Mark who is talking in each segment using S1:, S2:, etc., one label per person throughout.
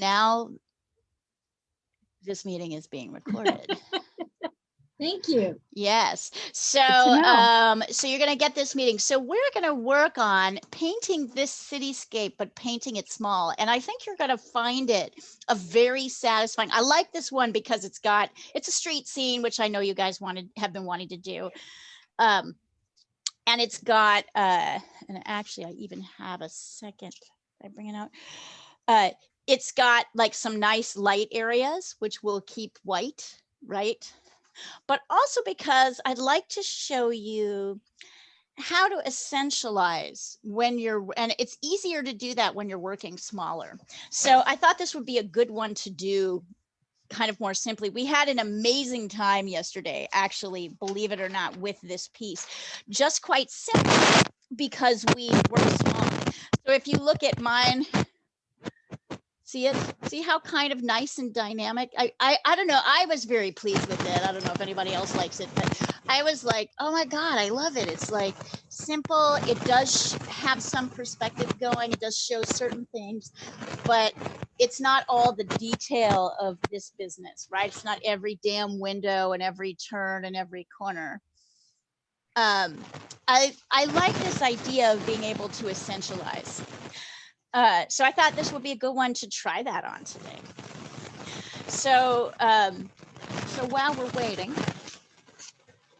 S1: now this meeting is being recorded.
S2: Thank you.
S1: Yes. So, so you're going to get this meeting. So we're going to work on painting this cityscape, but painting it small. And I think you're going to find it a very satisfying. I like this one because it's a street scene, which I know you guys have been wanting to do. And it's got, and actually I even have a second, I bring it out. It's got like some nice light areas, which will keep white, right? But also because I'd like to show you how to essentialize when and it's easier to do that when you're working smaller. So I thought this would be a good one to do kind of more simply. We had an amazing time yesterday, actually, believe it or not, with this piece, just quite simple because we work small. So if you look at mine, see it? See how kind of nice and dynamic? I don't know. I was very pleased with it. I don't know if anybody else likes it, but I was like, oh my God, I love it. It's like simple. It does have some perspective going. It does show certain things, but it's not all the detail of this business, right? It's not every damn window and every turn and every corner. I like this idea of being able to essentialize. So I thought this would be a good one to try that on today. So, so while we're waiting,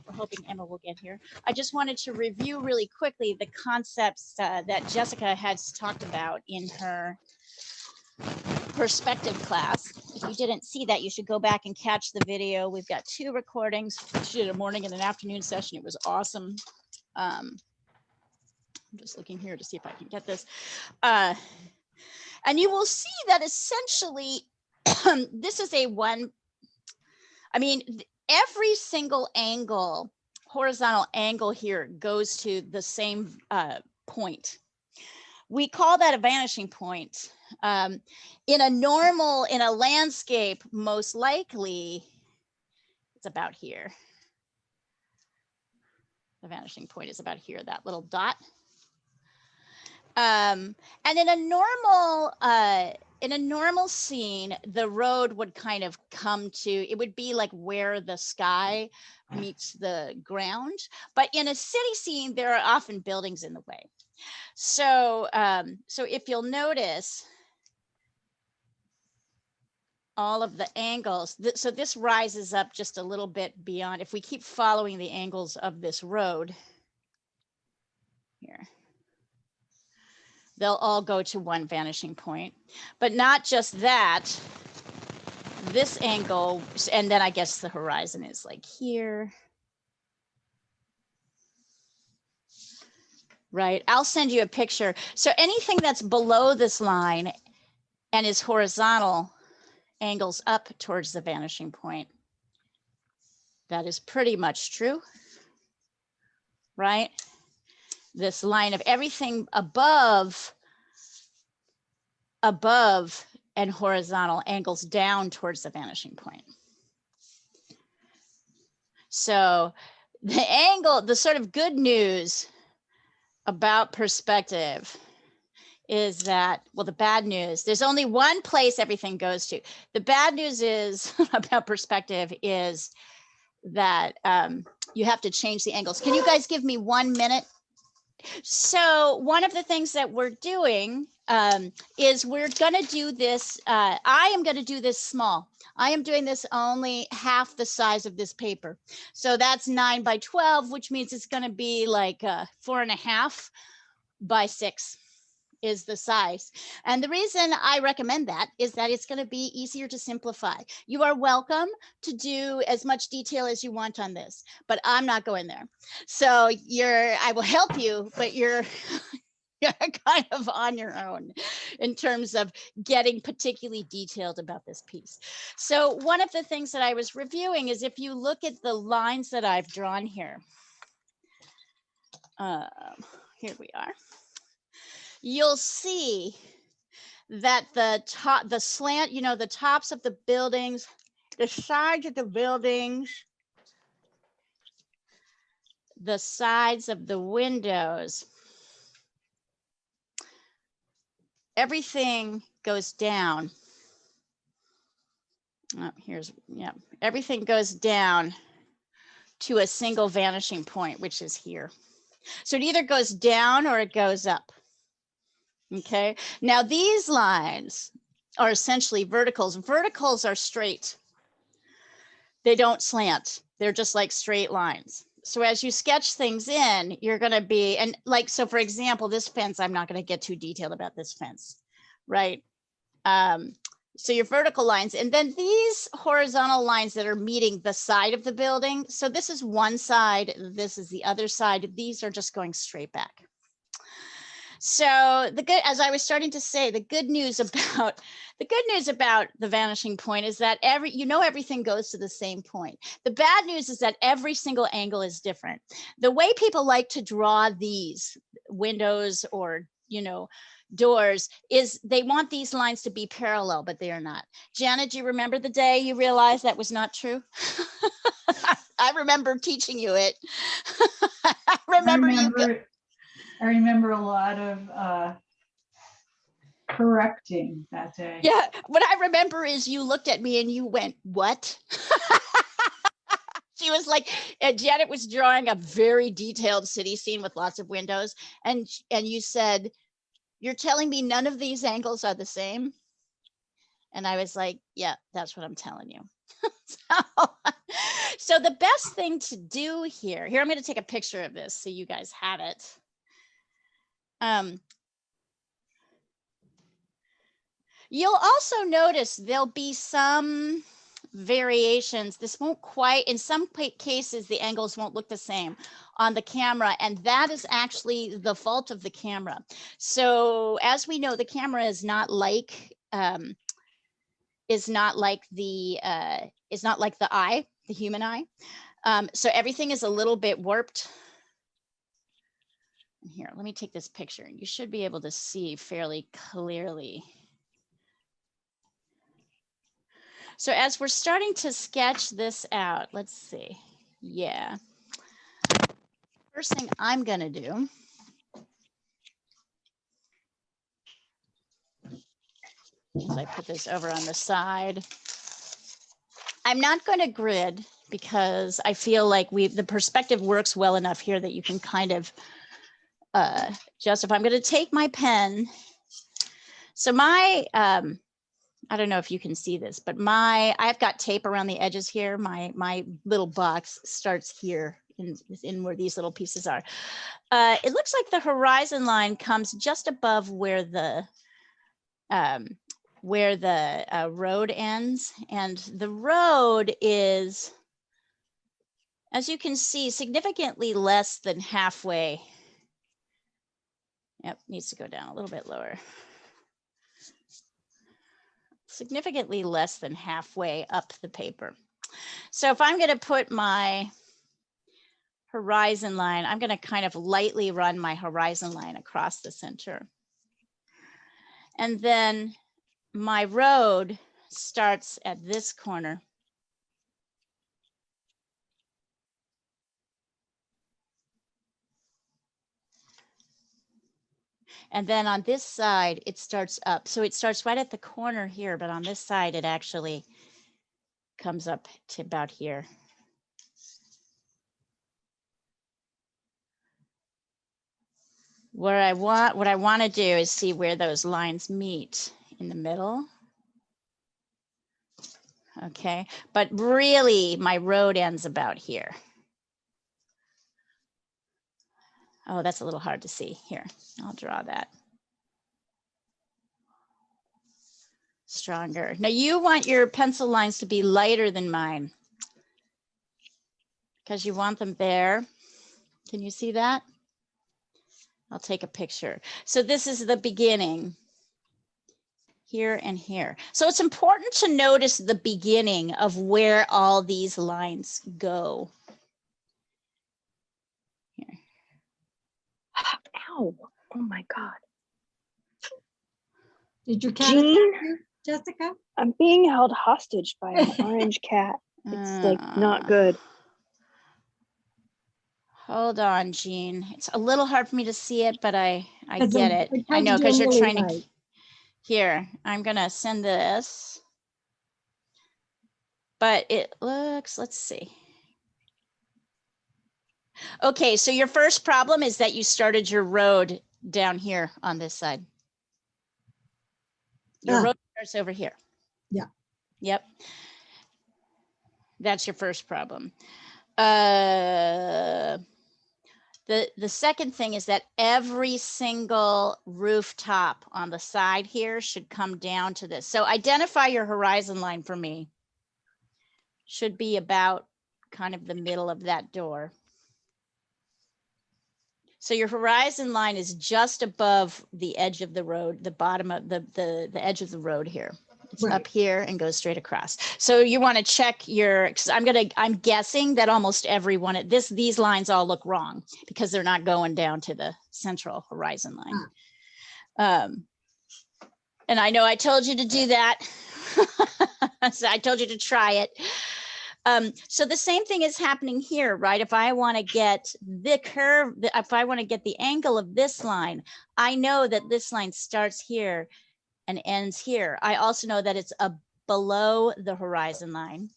S1: we're hoping Emma will get here. I just wanted to review really quickly the concepts that Jessica has talked about in her perspective class. If you didn't see that, you should go back and catch the video. We've got 2 recordings. She did a morning and an afternoon session. It was awesome. I'm just looking here to see if I can get this. And you will see that essentially, this is every single angle, horizontal angle here goes to the same point. We call that a vanishing point. In a landscape, most likely, it's about here. The vanishing point is about here, that little dot. And in a normal scene, the road would kind of come to, it would be like where the sky meets the ground. But in a city scene, there are often buildings in the way. So, so if you'll notice, all of the angles, so this rises up just a little bit beyond, if we keep following the angles of this road here, they'll all go to one vanishing point. But not just that, this angle, and then I guess the horizon is like here. Right, I'll send you a picture. So anything that's below this line and is horizontal angles up towards the vanishing point. That is pretty much true, right? This line of everything above and horizontal angles down towards the vanishing point. So the angle, the sort of good news about perspective is that, well, the bad news, there's only one place everything goes to. The bad news is about perspective is that you have to change the angles. Can you guys give me 1 minute? So one of the things that we're doing is we're going to do this. I am going to do this small. I am doing this only half the size of this paper. So that's 9 by 12, which means it's going to be like 4.5 by 6 is the size. And the reason I recommend that is that it's going to be easier to simplify. You are welcome to do as much detail as you want on this, but I'm not going there. So I will help you, but you're kind of on your own in terms of getting particularly detailed about this piece. So one of the things that I was reviewing is if you look at the lines that I've drawn here, here we are. You'll see that the slant, you know, the tops of the buildings, the sides of the buildings, the sides of the windows, everything goes down Oh, here's, yeah, everything goes down to a single vanishing point, which is here. So it either goes down or it goes up. Okay, now these lines are essentially verticals. Verticals are straight. They don't slant. They're just like straight lines. So as you sketch things in, you're going to be, and like, so for example, this fence, I'm not going to get too detailed about this fence, right? So your vertical lines, and then these horizontal lines that are meeting the side of the building. So this is one side, this is the other side. These are just going straight back. So the good, as I was starting to say, the good news about the vanishing point is that everything goes to the same point. The bad news is that every single angle is different. The way people like to draw these windows or, doors is they want these lines to be parallel, but they are not. Janet, do you remember the day you realized that was not true? I remember teaching you it. I
S3: remember a lot of correcting that day.
S1: Yeah, what I remember is you looked at me and you went, what? She was like, Janet was drawing a very detailed city scene with lots of windows. And you said, you're telling me none of these angles are the same? And I was like, yeah, that's what I'm telling you. So the best thing to do here, I'm going to take a picture of this so you guys have it. You'll also notice there'll be some variations. This won't quite, in some cases, the angles won't look the same on the camera, and that is actually the fault of the camera. So as we know, the camera is not like the eye, the human eye. So everything is a little bit warped. Here, let me take this picture. You should be able to see fairly clearly. So as we're starting to sketch this out, let's see. Yeah. First thing I'm going to do is I put this over on the side. I'm not going to grid because I feel like the perspective works well enough here that you can kind of justify. I'm going to take my pen. So my, I don't know if you can see this, but I've got tape around the edges here. My little box starts here in where these little pieces are. It looks like the horizon line comes just above where the road ends, and the road is, as you can see, significantly less than halfway. Yep, needs to go down a little bit lower. Significantly less than halfway up the paper. So if I'm going to put my horizon line, I'm going to kind of lightly run my horizon line across the center. And then my road starts at this corner. And then on this side, it starts up. So it starts right at the corner here, but on this side, it actually comes up to about here. What I want to do is see where those lines meet in the middle. Okay, but really my road ends about here. Oh, that's a little hard to see. Here, I'll draw that. Stronger. Now you want your pencil lines to be lighter than mine because you want them there. Can you see that? I'll take a picture. So this is the beginning. Here and here. So it's important to notice the beginning of where all these lines go. Here.
S4: Ow. Oh my God.
S2: Did your cat
S4: Jean?
S2: attack you, Jessica?
S4: I'm being held hostage by an orange cat. It's like not good.
S1: Hold on, Jean. It's a little hard for me to see it, but I
S2: Because
S1: get it. I know, because you're trying to.
S2: light.
S1: Here, I'm gonna send this. but it looks, let's see. Okay, so your first problem is that you started your road down here on this side. Your road starts over here.
S2: Yeah.
S1: Yep. That's your first problem. The second thing is that every single rooftop on the side here should come down to this. So identify your horizon line for me. Should be about kind of the middle of that door. So your horizon line is just above the edge of the road, the bottom of the edge of the road here. It's
S2: Right.
S1: up here and goes straight across. So you want to check your, because I'm guessing that almost every one of these lines all look wrong because they're not going down to the central horizon line. And I know I told you to do that. So I told you to try it. So the same thing is happening here, right? If I want to get the curve, if I want to get the angle of this line, I know that this line starts here and ends here. I also know that it's below the horizon line.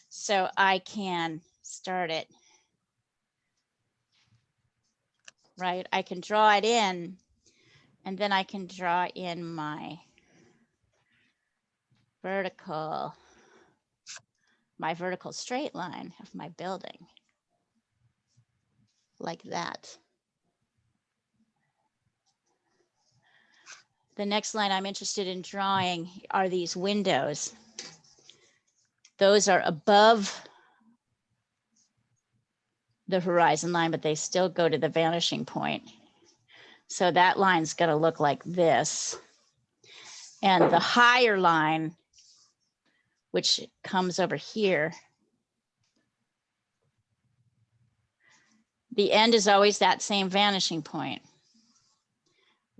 S1: So I can start it, right? I can draw it in, and then I can draw in my vertical straight line of my building like that. The next line I'm interested in drawing are these windows. Those are above the horizon line, but they still go to the vanishing point. So that line's going to look like this. And the higher line, which comes over here, the end is always that same vanishing point.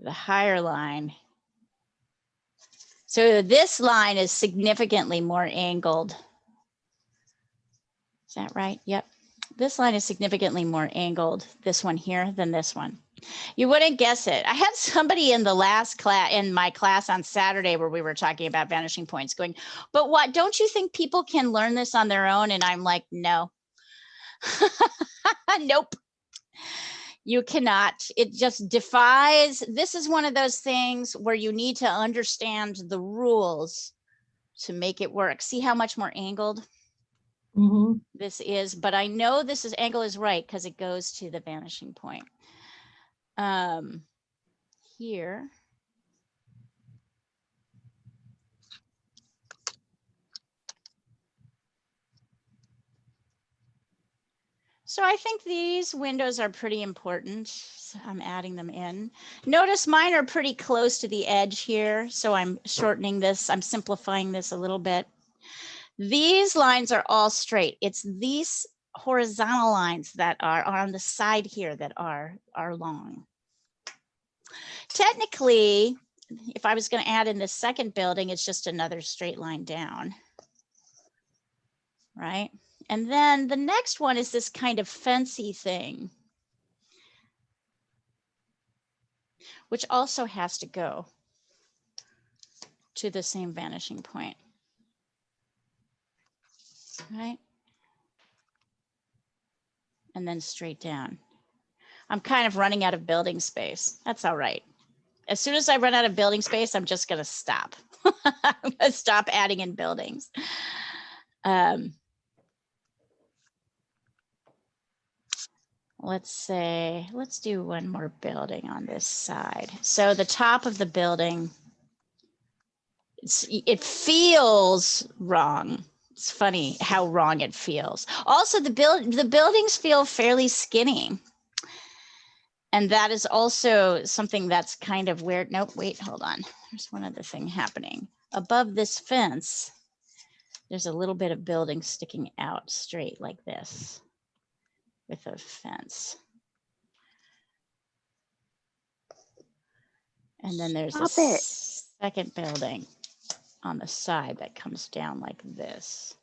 S1: The higher line. So this line is significantly more angled. Is that right? Yep. This line is significantly more angled, this one here, than this one. You wouldn't guess it. I had somebody in the last class, in my class on Saturday, where we were talking about vanishing points, going, but what, don't you think people can learn this on their own? And I'm like, no. Nope. You cannot. It just defies. This is one of those things where you need to understand the rules to make it work. See how much more angled this is, but I know this angle is right because it goes to the vanishing point. Here. So I think these windows are pretty important. So I'm adding them in. Notice mine are pretty close to the edge here. So I'm shortening this. I'm simplifying this a little bit. These lines are all straight. It's these horizontal lines that are on the side here that are long. Technically, if I was going to add in this second building, it's just another straight line down, right? And then the next one is this kind of fancy thing, which also has to go to the same vanishing point, right? And then straight down. I'm kind of running out of building space. That's all right. As soon as I run out of building space, I'm just going to stop. I'm going to stop adding in buildings. Let's do one more building on this side. So the top of the building, it feels wrong. It's funny how wrong it feels. Also, the buildings feel fairly skinny. And that is also something that's kind of weird. Nope, wait, hold on. There's one other thing happening. Above this fence, there's a little bit of building sticking out straight like this with a fence. And then there's a second building on the side that comes down like this.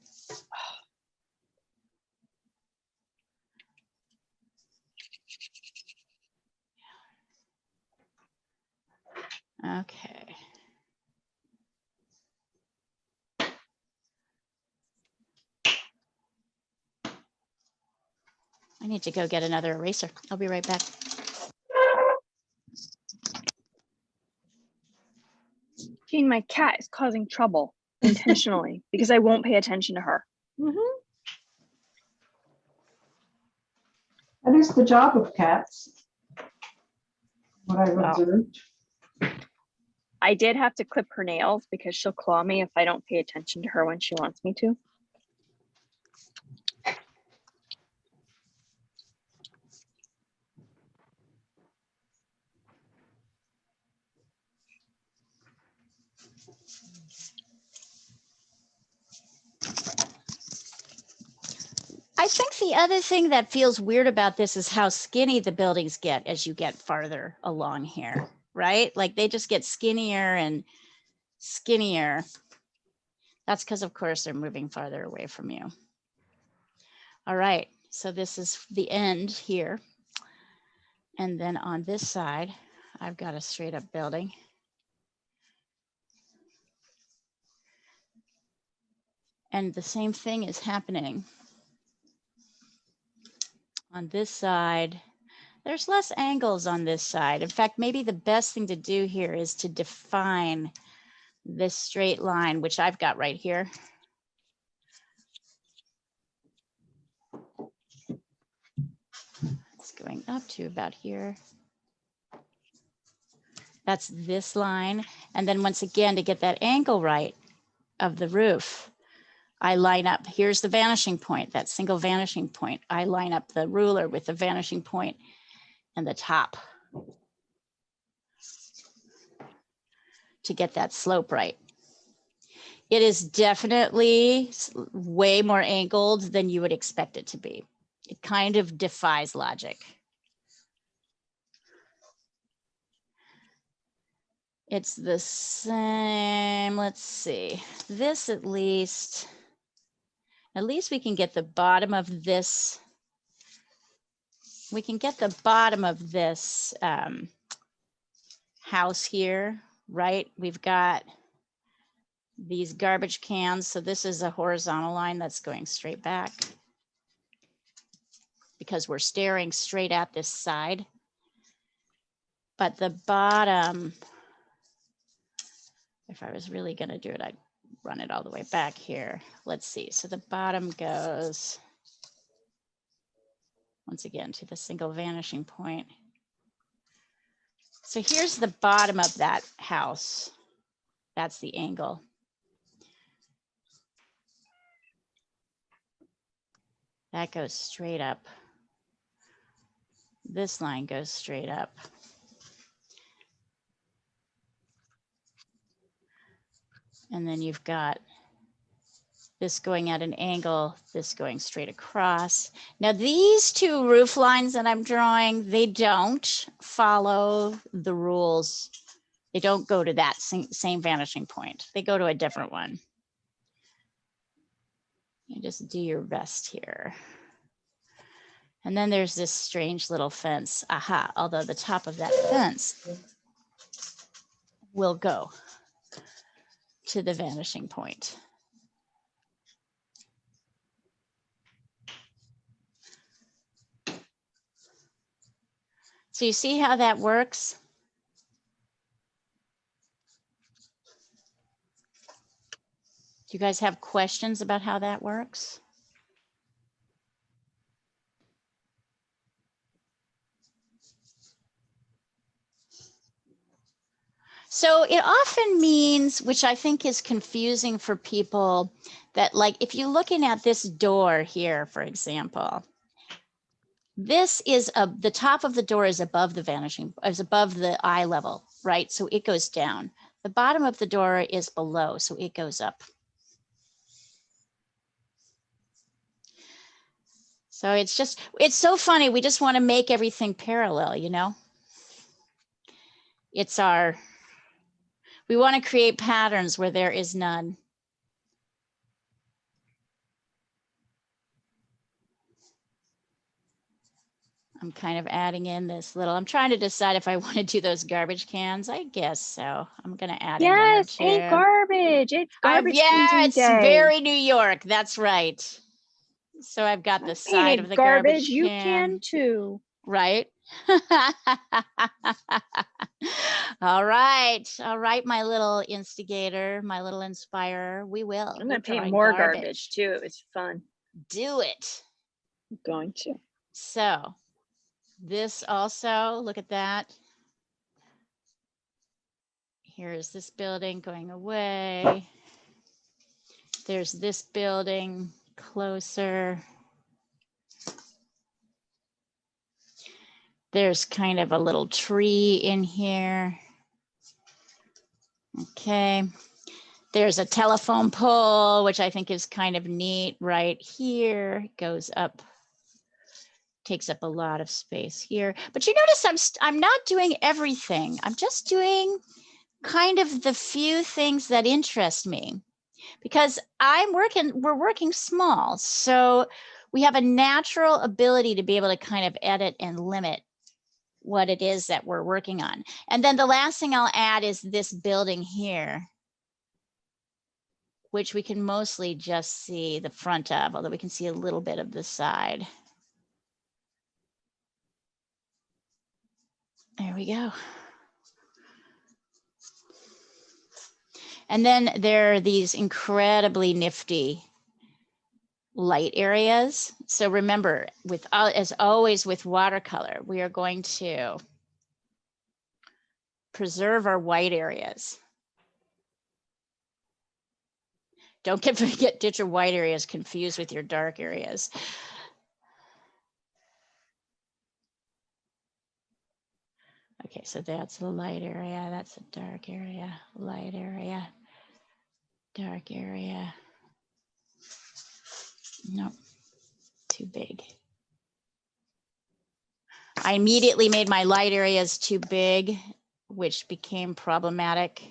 S1: Okay. I need to go get another eraser. I'll be right back.
S4: Jean, my cat is causing trouble intentionally because I won't pay attention to her.
S3: That is the job of cats. What I've
S4: Wow.
S3: observed.
S4: I did have to clip her nails because she'll claw me if I don't pay attention to her when she wants me to.
S1: I think the other thing that feels weird about this is how skinny the buildings get as you get farther along here, right? Like they just get skinnier and skinnier. That's because, of course, they're moving farther away from you. All right, so this is the end here. And then on this side, I've got a straight up building. And the same thing is happening on this side. There's less angles on this side. In fact, maybe the best thing to do here is to define this straight line, which I've got right here. It's going up to about here. That's this line. And then once again, to get that angle right of the roof, I line up, here's the vanishing point, that single vanishing point. I line up the ruler with the vanishing point and the top to get that slope right. It is definitely way more angled than you would expect it to be. It kind of defies logic. It's the same, let's see, this at least we can get the bottom of this. We can get the bottom of this house here, right? We've got these garbage cans. So this is a horizontal line that's going straight back because we're staring straight at this side. But the bottom, if I was really going to do it, I'd run it all the way back here. Let's see. So the bottom goes once again to the single vanishing point. So here's the bottom of that house. That's the angle. That goes straight up. This line goes straight up. And then you've got this going at an angle, this going straight across. Now these two roof lines that I'm drawing, they don't follow the rules. They don't go to that same vanishing point. They go to a different one. You just do your best here. And then there's this strange little fence. Aha, although the top of that fence will go to the vanishing point. So you see how that works? Do you guys have questions about how that works? So it often means, which I think is confusing for people, that like if you're looking at this door here, for example, this is the top of the door is above the vanishing, is above the eye level, right? So it goes down. The bottom of the door is below, so it goes up. So it's so funny. We just want to make everything parallel, you know? We want to create patterns where there is none. I'm kind of adding in this little, I'm trying to decide if I want to do those garbage cans. I guess so. I'm going to add in one or two.
S4: Yes, ain't garbage. It's garbage
S1: yeah,
S4: painting
S1: it's
S4: day.
S1: very New York. That's right. So I've got the
S4: I
S1: side
S4: painted
S1: of the
S4: garbage.
S1: garbage
S4: You
S1: can.
S4: can too.
S1: Right? All right, my little instigator, my little inspirer. We will.
S4: I'm
S1: We'll
S4: gonna paint
S1: draw
S4: more garbage too. It was fun.
S1: Do it.
S4: I'm going to.
S1: So this also, look at that. Here's this building going away. There's this building closer. There's kind of a little tree in here. Okay. There's a telephone pole, which I think is kind of neat right here. Goes up, takes up a lot of space here. But you notice I'm not doing everything. I'm just doing kind of the few things that interest me, because we're working small. So we have a natural ability to be able to kind of edit and limit what it is that we're working on. And then the last thing I'll add is this building here, which we can mostly just see the front of, although we can see a little bit of the side. There we go. And then there are these incredibly nifty light areas. So remember, as always with watercolor, we are going to preserve our white areas. Don't get your white areas confused with your dark areas. Okay, so that's the light area, that's a dark area, light area, dark area. Nope, too big. I immediately made my light areas too big, which became problematic.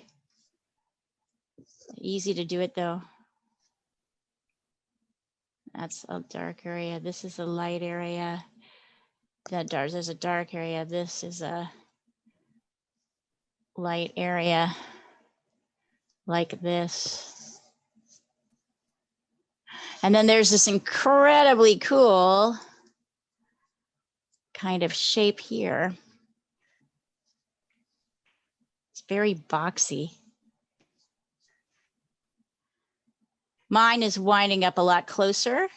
S1: Easy to do it though. That's a dark area. This is a light area. There's a dark area. This is a light area like this. And then there's this incredibly cool kind of shape here. It's very boxy. Mine is winding up a lot closer.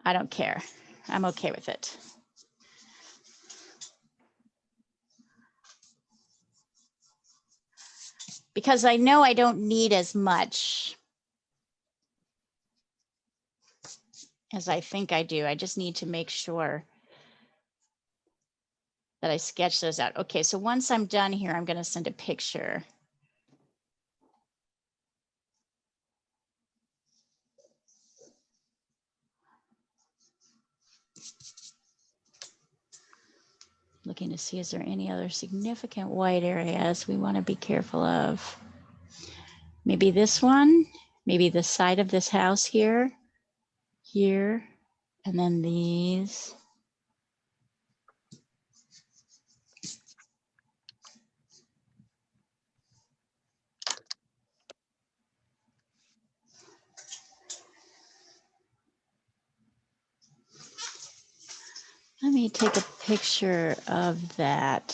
S1: I don't care. I'm okay with it. Because I know I don't need as much as I think I do. I just need to make sure that I sketch those out. Okay, so once I'm done here, I'm going to send a picture. Looking to see, is there any other significant white areas we want to be careful of? Maybe this one, maybe the side of this house here, and then these. Let me take a picture of that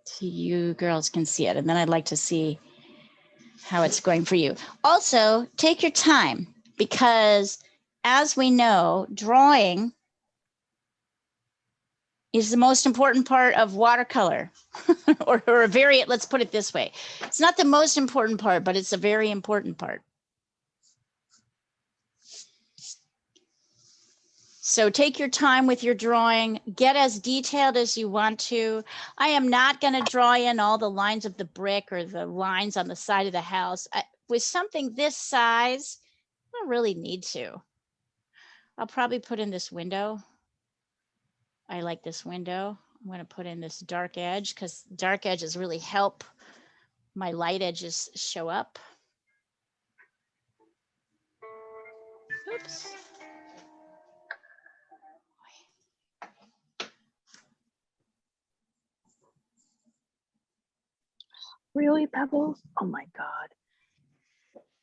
S1: so you girls can see it. And then I'd like to see how it's going for you. Also, take your time, because as we know, drawing is the most important part of watercolor. or a variant, let's put it this way. It's not the most important part, but it's a very important part. So take your time with your drawing, get as detailed as you want to. I am not going to draw in all the lines of the brick or the lines on the side of the house. With something this size, I don't really need to. I'll probably put in this window. I like this window. I'm going to put in this dark edge because dark edges really help my light edges show up. Oops.
S4: Really, Pebbles? Oh my God.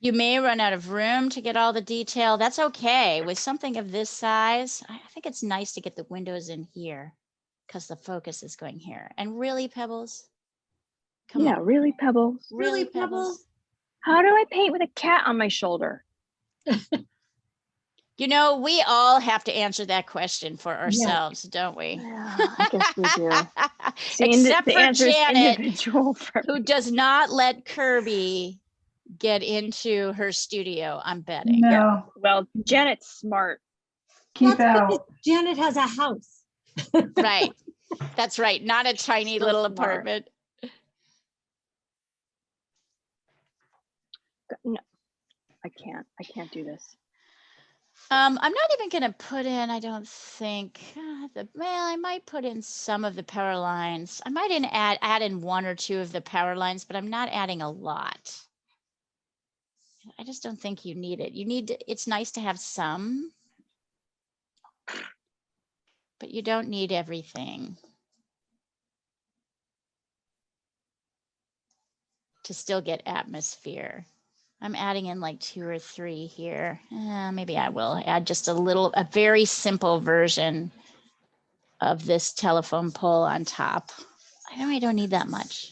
S1: You may run out of room to get all the detail. That's okay. With something of this size, I think it's nice to get the windows in here because the focus is going here. And really, Pebbles? Come
S4: Yeah,
S1: on.
S4: really, Pebbles.
S1: Really,
S2: Really, Pebbles?
S4: How do I paint with a cat on my shoulder?
S1: You know, we all have to answer that question for ourselves, don't we?
S4: Yeah, I guess we do. See,
S1: Except
S4: the
S1: for
S4: answer is
S1: Janet,
S4: individual for
S1: who does not let Kirby get into her studio, I'm betting.
S3: No,
S4: Well, Janet's smart.
S3: keep
S2: That's because
S3: out.
S2: Janet has a house.
S1: Right. That's right. Not a tiny
S4: So
S1: little
S4: smart.
S1: apartment.
S4: No, I can't do this.
S1: I'm not even going to put in, I don't think, well, I might put in some of the power lines. I might add in 1 or 2 of the power lines, but I'm not adding a lot. I just don't think you need it. It's nice to have some, but you don't need everything to still get atmosphere. I'm adding in like 2 or 3 here. Maybe I will add just a very simple version of this telephone pole on top. I don't need that much.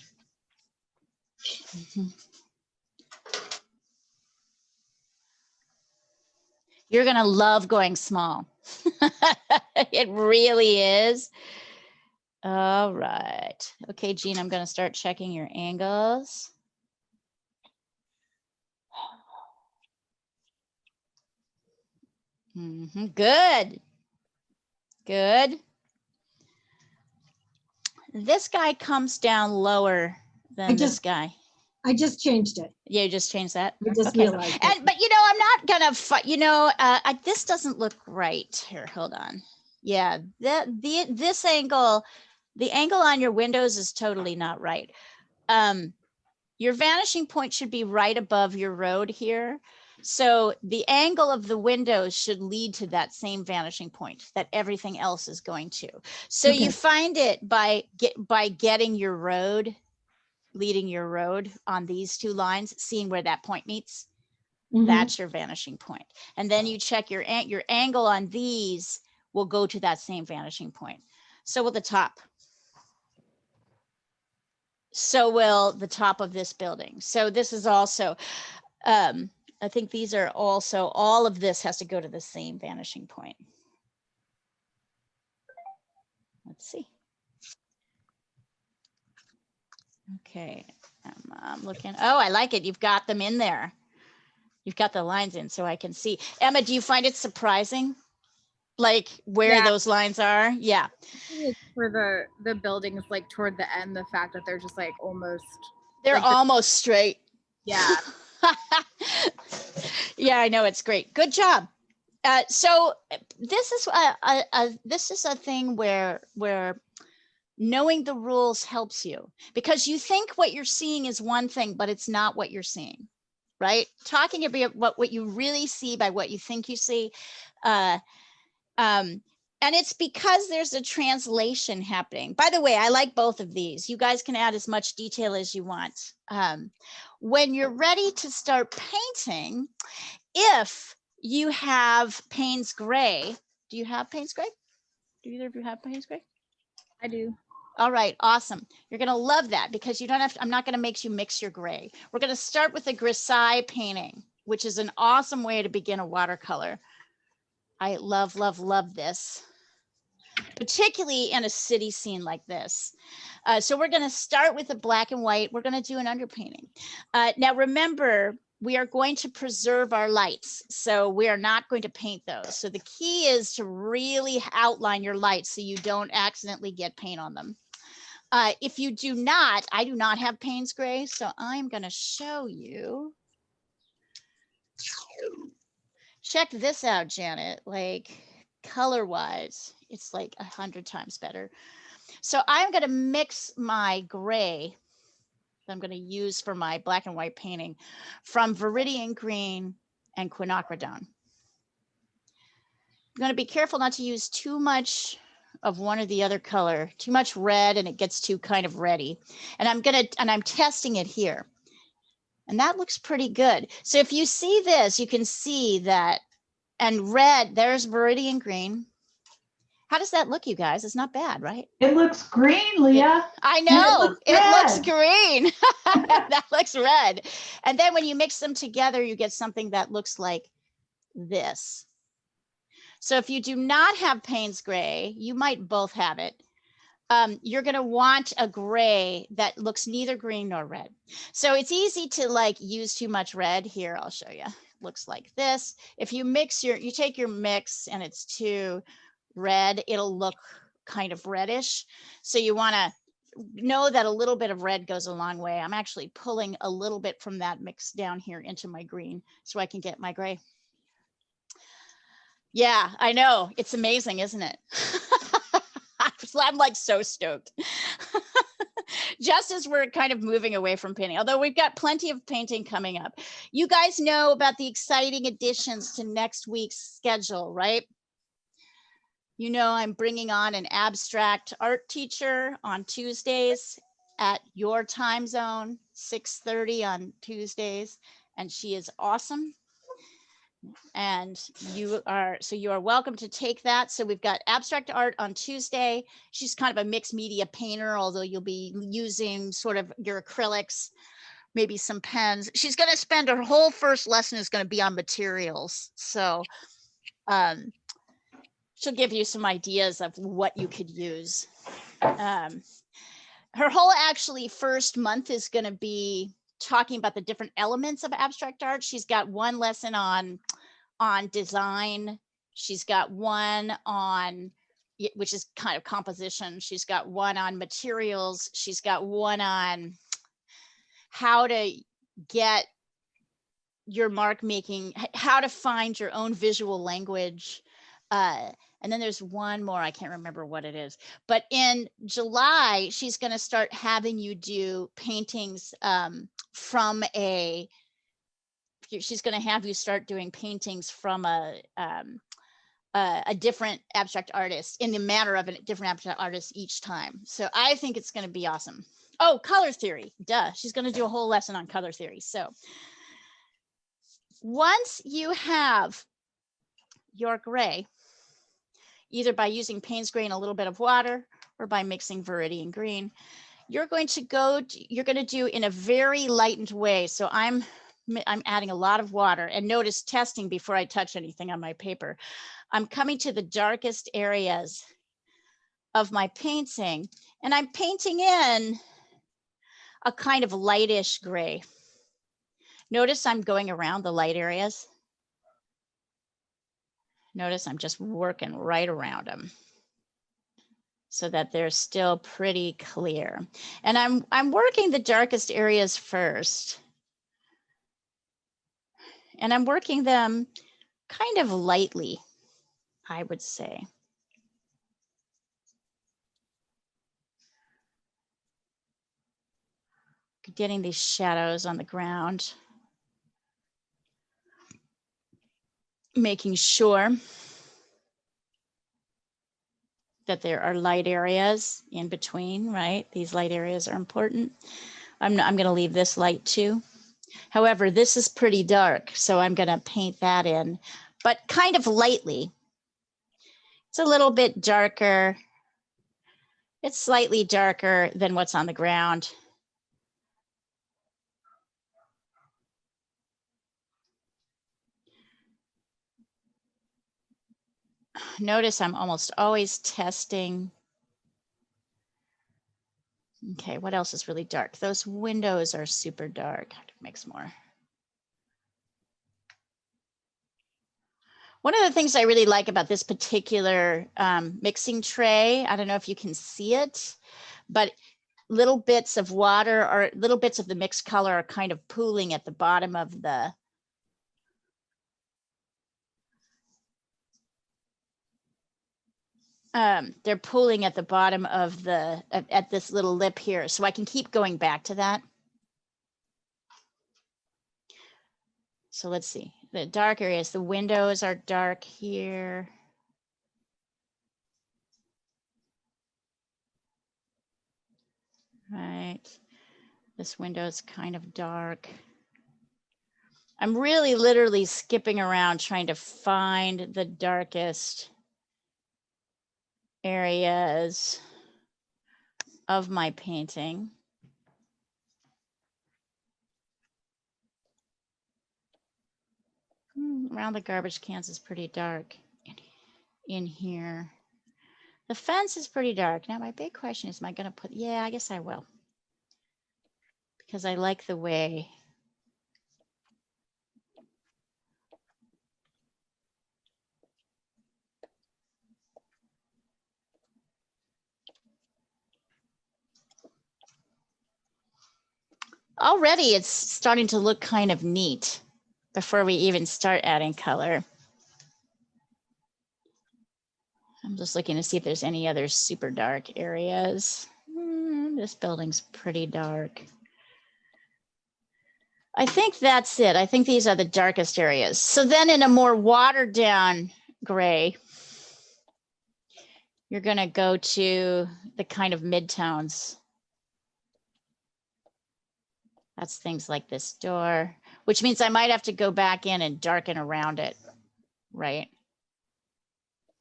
S1: You're gonna love going small. It really is. All right. Okay, Jean, I'm gonna start checking your angles. Good. Good. This guy comes down lower than this guy.
S2: I just changed it.
S1: Yeah, you just changed that.
S2: I just
S1: Okay.
S2: realized it.
S1: But you know, I'm not gonna fight. You know, this doesn't look right. Here, hold on. Yeah, this angle, the angle on your windows is totally not right. Your vanishing point should be right above your road here. So the angle of the windows should lead to that same vanishing point that everything else is going to. So
S2: Okay.
S1: you find it by getting your road, leading your road on these 2 lines, seeing where that point meets.
S2: Mhm.
S1: That's your vanishing point. And then you check your angle on these will go to that same vanishing point. So will the top. So will the top of this building. So this is also, I think these are also, all of this has to go to the same vanishing point. Let's see. Okay, I'm looking. Oh, I like it. You've got them in there. You've got the lines in so I can see. Emma, do you find it surprising? Like where
S5: Yeah.
S1: those lines are? Yeah.
S5: Like for the buildings, like toward the end, the fact that they're just like almost,
S1: They're
S5: like,
S1: almost straight.
S5: yeah.
S1: Yeah, I know, it's great. Good job. So this is a thing where knowing the rules helps you, because you think what you're seeing is one thing, but it's not what you're seeing, right? Talking about what you really see by what you think you see. And it's because there's a translation happening. By the way, I like both of these. You guys can add as much detail as you want. When you're ready to start painting, if you have Payne's Gray, do you have Payne's Gray? Do either of you have Payne's Gray?
S5: I do.
S1: All right, awesome. You're gonna love that because you don't have to, I'm not gonna make you mix your gray. We're gonna start with a grisaille painting, which is an awesome way to begin a watercolor. I love, love, love this, particularly in a city scene like this. So we're gonna start with a black and white. We're gonna do an underpainting. Now remember, we are going to preserve our lights. So we are not going to paint those. So the key is to really outline your lights so you don't accidentally get paint on them. If you do not, I do not have Payne's Gray, so I'm gonna show you. Check this out, Janet, like color-wise, it's like 100 times better. So I'm gonna mix my gray that I'm gonna use for my black and white painting from Viridian Green and Quinacridone. I'm gonna be careful not to use too much of one or the other color, too much red and it gets too kind of reddy. And I'm testing it here. And that looks pretty good. So if you see this, you can see that, and red, there's Viridian green. How does that look, you guys? It's not bad, right?
S3: It looks green, Leah.
S1: I
S3: And
S1: know, it looks
S3: red.
S1: green. That looks red. And then when you mix them together, you get something that looks like this. So if you do not have Payne's gray, you might both have it. You're going to want a gray that looks neither green nor red. So it's easy to like use too much red. Here, I'll show you. Looks like this. If you mix you take your mix and it's too red, it'll look kind of reddish. So you want to know that a little bit of red goes a long way. I'm actually pulling a little bit from that mix down here into my green so I can get my gray. Yeah, I know. It's amazing, isn't it? I'm like so stoked. Just as we're kind of moving away from painting, although we've got plenty of painting coming up. You guys know about the exciting additions to next week's schedule, right? You know, I'm bringing on an abstract art teacher on Tuesdays at your time zone, 6:30 on Tuesdays, and she is awesome. And you are welcome to take that. So we've got abstract art on Tuesday. She's kind of a mixed media painter, although you'll be using sort of your acrylics, maybe some pens. She's going to spend her whole first lesson is going to be on materials. So she'll give you some ideas of what you could use. Her whole actually first month is going to be talking about the different elements of abstract art. She's got one lesson on design. She's got one on, which is kind of composition. She's got one on materials. She's got one on how to get your mark making, how to find your own visual language. And then there's one more, I can't remember what it is. But in July, she's going to start having you do paintings from a, she's going to have you start doing paintings from a different abstract artist in the manner of a different abstract artist each time. So I think it's going to be awesome. Oh, color theory, duh. She's going to do a whole lesson on color theory. So once you have your gray, either by using Payne's gray and a little bit of water or by mixing Viridian green, you're going to do in a very lightened way. So I'm adding a lot of water, and notice testing before I touch anything on my paper. I'm coming to the darkest areas of my painting, and I'm painting in a kind of lightish gray. Notice I'm going around the light areas. Notice I'm just working right around them so that they're still pretty clear. And I'm working the darkest areas first. And I'm working them kind of lightly, I would say. Getting these shadows on the ground. Making sure that there are light areas in between, right? These light areas are important. I'm going to leave this light too. However, this is pretty dark, so I'm going to paint that in, but kind of lightly. It's a little bit darker. It's slightly darker than what's on the ground. Notice I'm almost always testing. Okay, what else is really dark? Those windows are super dark. Mix more. One of the things I really like about this particular mixing tray, I don't know if you can see it, but little bits of water or little bits of the mixed color are kind of pooling at the bottom of the they're pooling at the bottom of the at this little lip here, so I can keep going back to that. So let's see, the dark areas, the windows are dark here. Right, this window is kind of dark. I'm really literally skipping around trying to find the darkest areas of my painting. Around the garbage cans is pretty dark in here. The fence is pretty dark. Now my big question is, am I gonna put, yeah, I guess I will. Because I like the way already it's starting to look kind of neat before we even start adding color. I'm just looking to see if there's any other super dark areas. This building's pretty dark. I think that's it. I think these are the darkest areas. So then in a more watered down gray, you're gonna go to the kind of midtones. That's things like this door, which means I might have to go back in and darken around it, right?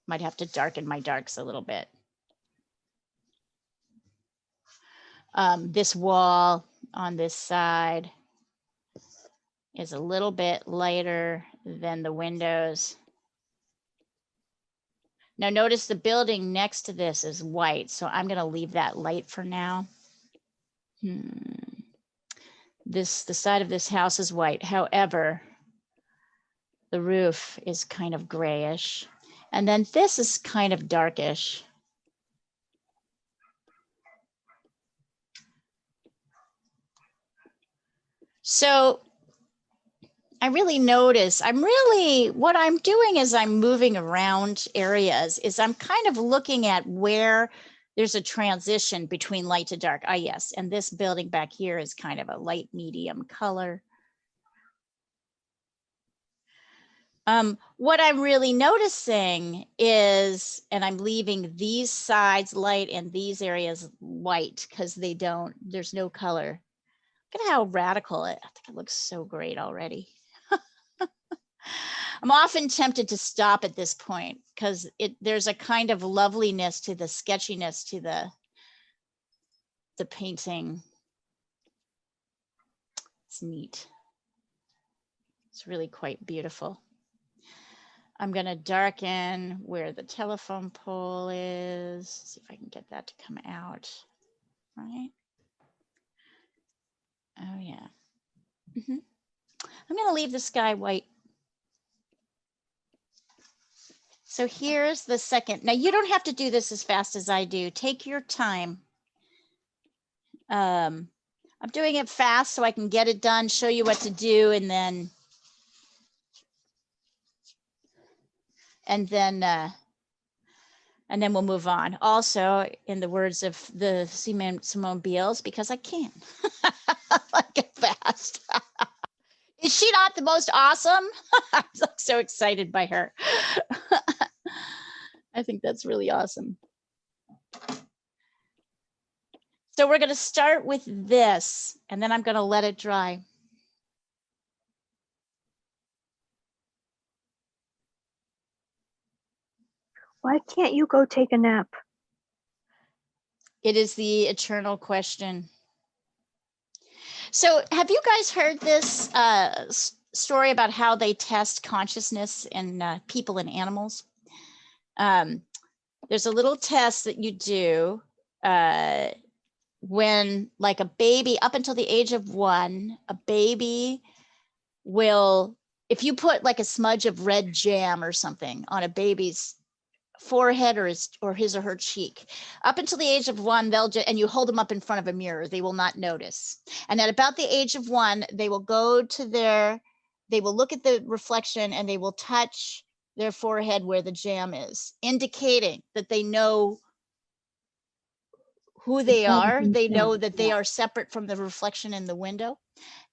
S1: Might have to darken my darks a little bit. This wall on this side is a little bit lighter than the windows. Now notice the building next to this is white, so I'm gonna leave that light for now. The side of this house is white. However, the roof is kind of grayish. And then this is kind of darkish. So I really notice, what I'm doing is I'm moving around areas, is I'm kind of looking at where there's a transition between light to dark. Ah, yes, and this building back here is kind of a light medium color. What I'm really noticing is, and I'm leaving these sides light and these areas white because there's no color. Look at how radical I think it looks so great already. I'm often tempted to stop at this point because there's a kind of loveliness to the sketchiness to the painting. It's neat. It's really quite beautiful. I'm gonna darken where the telephone pole is. See if I can get that to come out, right? Oh yeah. I'm gonna leave the sky white. So here's the second. Now you don't have to do this as fast as I do. Take your time. I'm doing it fast so I can get it done, show you what to do, and then we'll move on. Also, in the words of the Simone Biles, because I can. I get fast. Is she not the most awesome? I'm so excited by her. I think that's really awesome. So we're going to start with this, and then I'm going to let it dry.
S4: Why can't you go take a nap?
S1: It is the eternal question. So have you guys heard this story about how they test consciousness in people and animals? There's a little test that you do when, like, a baby, up until the age of 1, a baby will, if you put like a smudge of red jam or something on a baby's forehead or his or her cheek, up until the age of 1, and you hold them up in front of a mirror, they will not notice. And at about the age of 1, they will go to they will look at the reflection and they will touch their forehead where the jam is, indicating that they know who they are. They know that they are separate from the reflection in the window,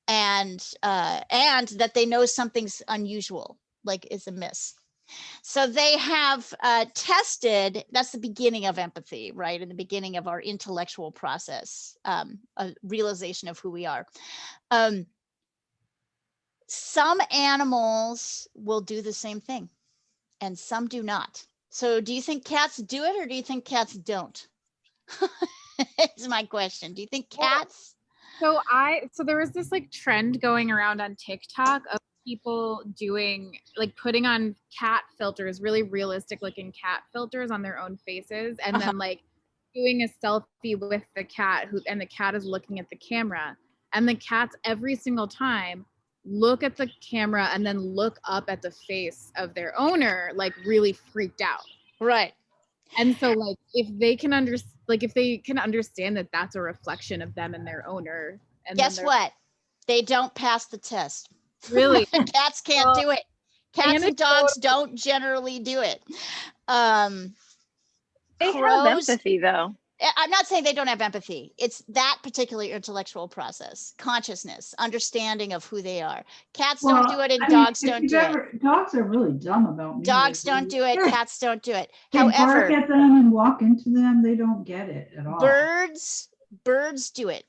S1: and that they know something's unusual, like is amiss. So they have tested, that's the beginning of empathy, right? In the beginning of our intellectual process, a realization of who we are. some animals will do the same thing and some do not. So do you think cats do it or do you think cats don't? It's my question. Do you think cats?
S5: So there was this like trend going around on TikTok of people doing like putting on cat filters, really realistic looking cat filters on their own faces, and then like doing a selfie with the cat and the cat is looking at the camera, and the cats every single time look at the camera and then look up at the face of their owner, like really freaked out.
S1: Right.
S5: And so like if they can understand that that's a reflection of them and their owner, and
S1: guess what? They don't pass the test.
S5: Really?
S1: Cats can't do it. Cats and dogs don't generally do it.
S4: They have
S1: crows,
S4: empathy though.
S1: I'm not saying they don't have empathy. It's that particular intellectual process, consciousness, understanding of who they are. Cats don't do it and dogs don't do it.
S3: Dogs are really dumb about me.
S1: Dogs don't do it. Cats don't do it.
S3: They bark at them and walk into them. They don't get it at all.
S1: Birds do it.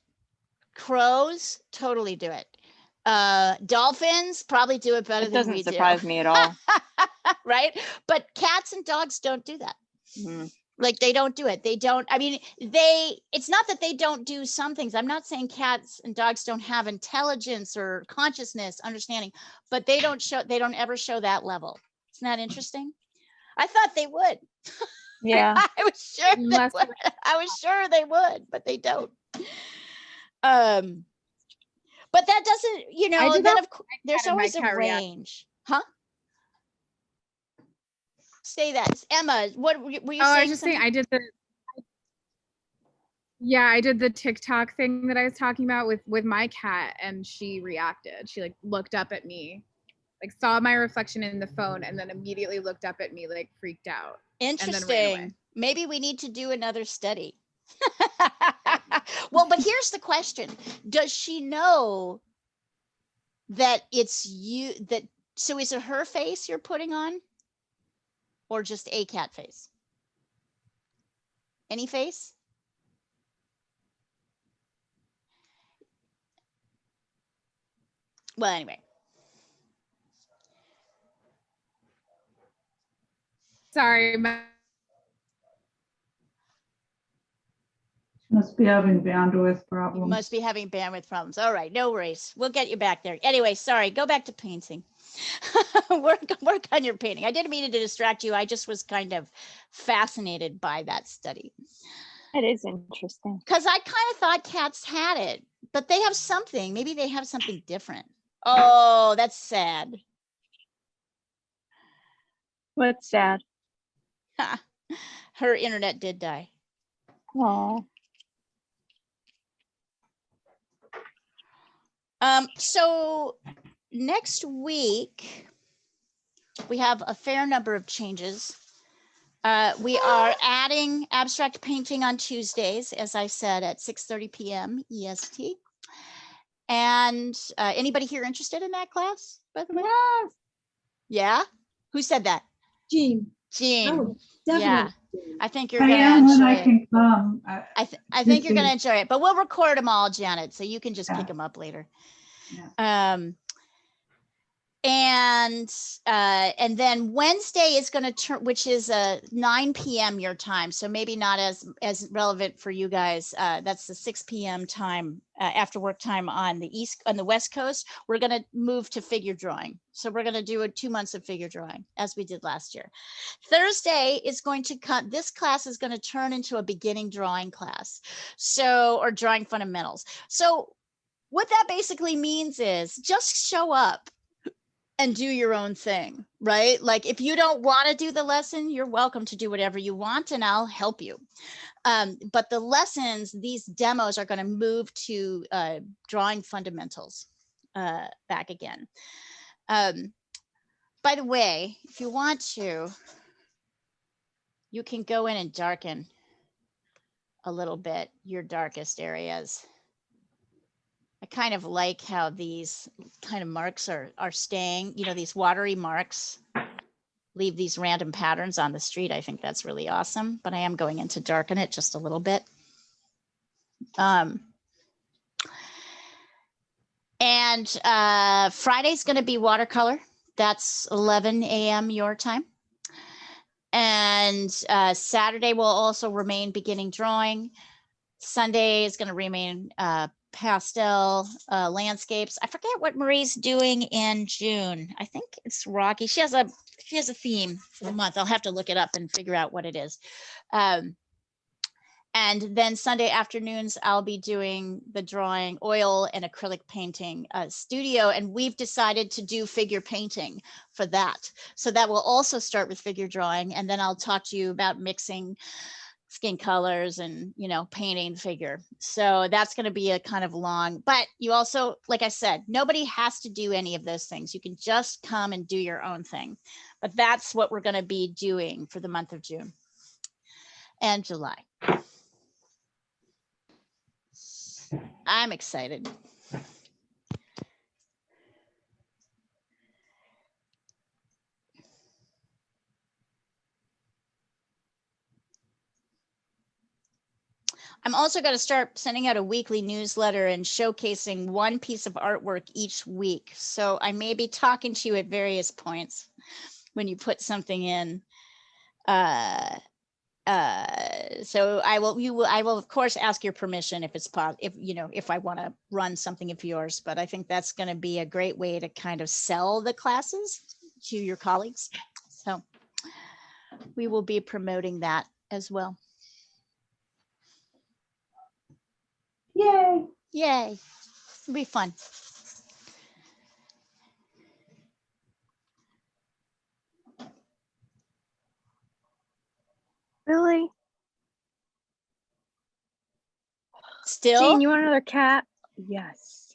S1: Crows totally do it. Dolphins probably do it better than we do.
S4: It doesn't surprise me at all.
S1: Right? But cats and dogs don't do that.
S4: Mm-hmm.
S1: Like they don't do it. They don't, I mean, it's not that they don't do some things. I'm not saying cats and dogs don't have intelligence or consciousness, understanding, but they don't ever show that level. Isn't that interesting? I thought they would.
S4: Yeah.
S1: I was sure they would. I was sure they would, but they don't. But that doesn't, then of course, there's always a range. Huh? Say that, Emma. What were you saying?
S5: I was just saying I did the TikTok thing that I was talking about with my cat, and she reacted. She like looked up at me, like saw my reflection in the phone, and then immediately looked up at me, like freaked out.
S1: Interesting. Maybe we need to do another study. Well, but here's the question: does she know that it's you? So is it her face you're putting on? Or just a cat face? Any face? Well, anyway.
S5: Sorry.
S3: Must be having bandwidth problems.
S1: You must be having bandwidth problems. All right, no worries. We'll get you back there. Anyway, sorry, go back to painting. work on your painting. I didn't mean to distract you. I just was kind of fascinated by that study.
S4: It is interesting.
S1: Because I kind of thought cats had it, but they have something. Maybe they have something different. Oh, that's sad.
S4: What's sad?
S1: Her internet did die.
S4: Oh.
S1: So next week, we have a fair number of changes. We are adding abstract painting on Tuesdays, as I said, at 6:30 p.m. EST. And anybody here interested in that class, by the way?
S2: Yes.
S1: Yeah? Who said that?
S2: Jean.
S1: Jean.
S2: Oh, definitely.
S1: Yeah. I think you're
S3: I
S1: going to
S3: am when
S1: enjoy
S3: I
S1: it.
S3: can come.
S1: I think you're going to enjoy it, but we'll record them all, Janet, so you can just pick them up later.
S3: Yeah.
S1: And then Wednesday is going to turn, which is 9 p.m. your time, so maybe not as relevant for you guys. That's the 6 p.m. time, after work time on the West Coast. We're going to move to figure drawing, so we're going to do 2 months of figure drawing as we did last year. Thursday is going to come. This class is going to turn into a beginning drawing class, or drawing fundamentals. So what that basically means is just show up and do your own thing, right? Like if you don't want to do the lesson, you're welcome to do whatever you want and I'll help you. But the lessons, these demos are going to move to drawing fundamentals back again. By the way, if you want to, you can go in and darken a little bit your darkest areas. I kind of like how these kind of marks are staying, these watery marks leave these random patterns on the street. I think that's really awesome, but I am going in to darken it just a little bit. And Friday's going to be watercolor. That's 11 a.m. your time. And Saturday will also remain beginning drawing. Sunday is going to remain pastel landscapes. I forget what Marie's doing in June. I think it's Rocky. She has a theme for the month. I'll have to look it up and figure out what it is. And then Sunday afternoons, I'll be doing the drawing, oil and acrylic painting studio. And we've decided to do figure painting for that. So that will also start with figure drawing. And then I'll talk to you about mixing skin colors and, you know, painting figure. So that's going to be a kind of long, but you also, like I said, nobody has to do any of those things. You can just come and do your own thing. But that's what we're going to be doing for the month of June and July. I'm excited. I'm also going to start sending out a weekly newsletter and showcasing one piece of artwork each week. So I may be talking to you at various points when you put something in. So I will of course ask your permission if it's possible, if I want to run something of yours, but I think that's going to be a great way to kind of sell the classes to your colleagues. So we will be promoting that as well.
S3: Yay.
S1: Yay. It'll be fun.
S4: Really?
S1: Still?
S4: Jane, you want another cat? Yes.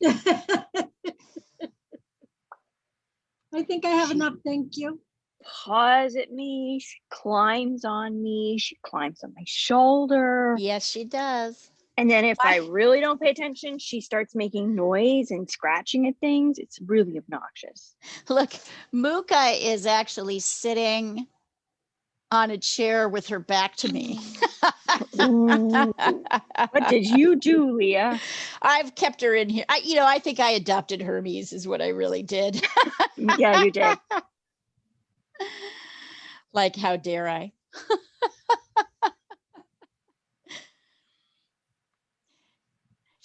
S2: I think I have enough, thank you.
S4: Paws at me. She climbs on me. She climbs on my shoulder.
S1: Yes, she does.
S4: And then if I really don't pay attention, she starts making noise and scratching at things. It's really obnoxious.
S1: Look, Muka is actually sitting on a chair with her back to me.
S4: What did you do, Leah?
S1: I've kept her in here. I think I adopted Hermes is what I really did.
S4: Yeah, you did.
S1: Like, how dare I?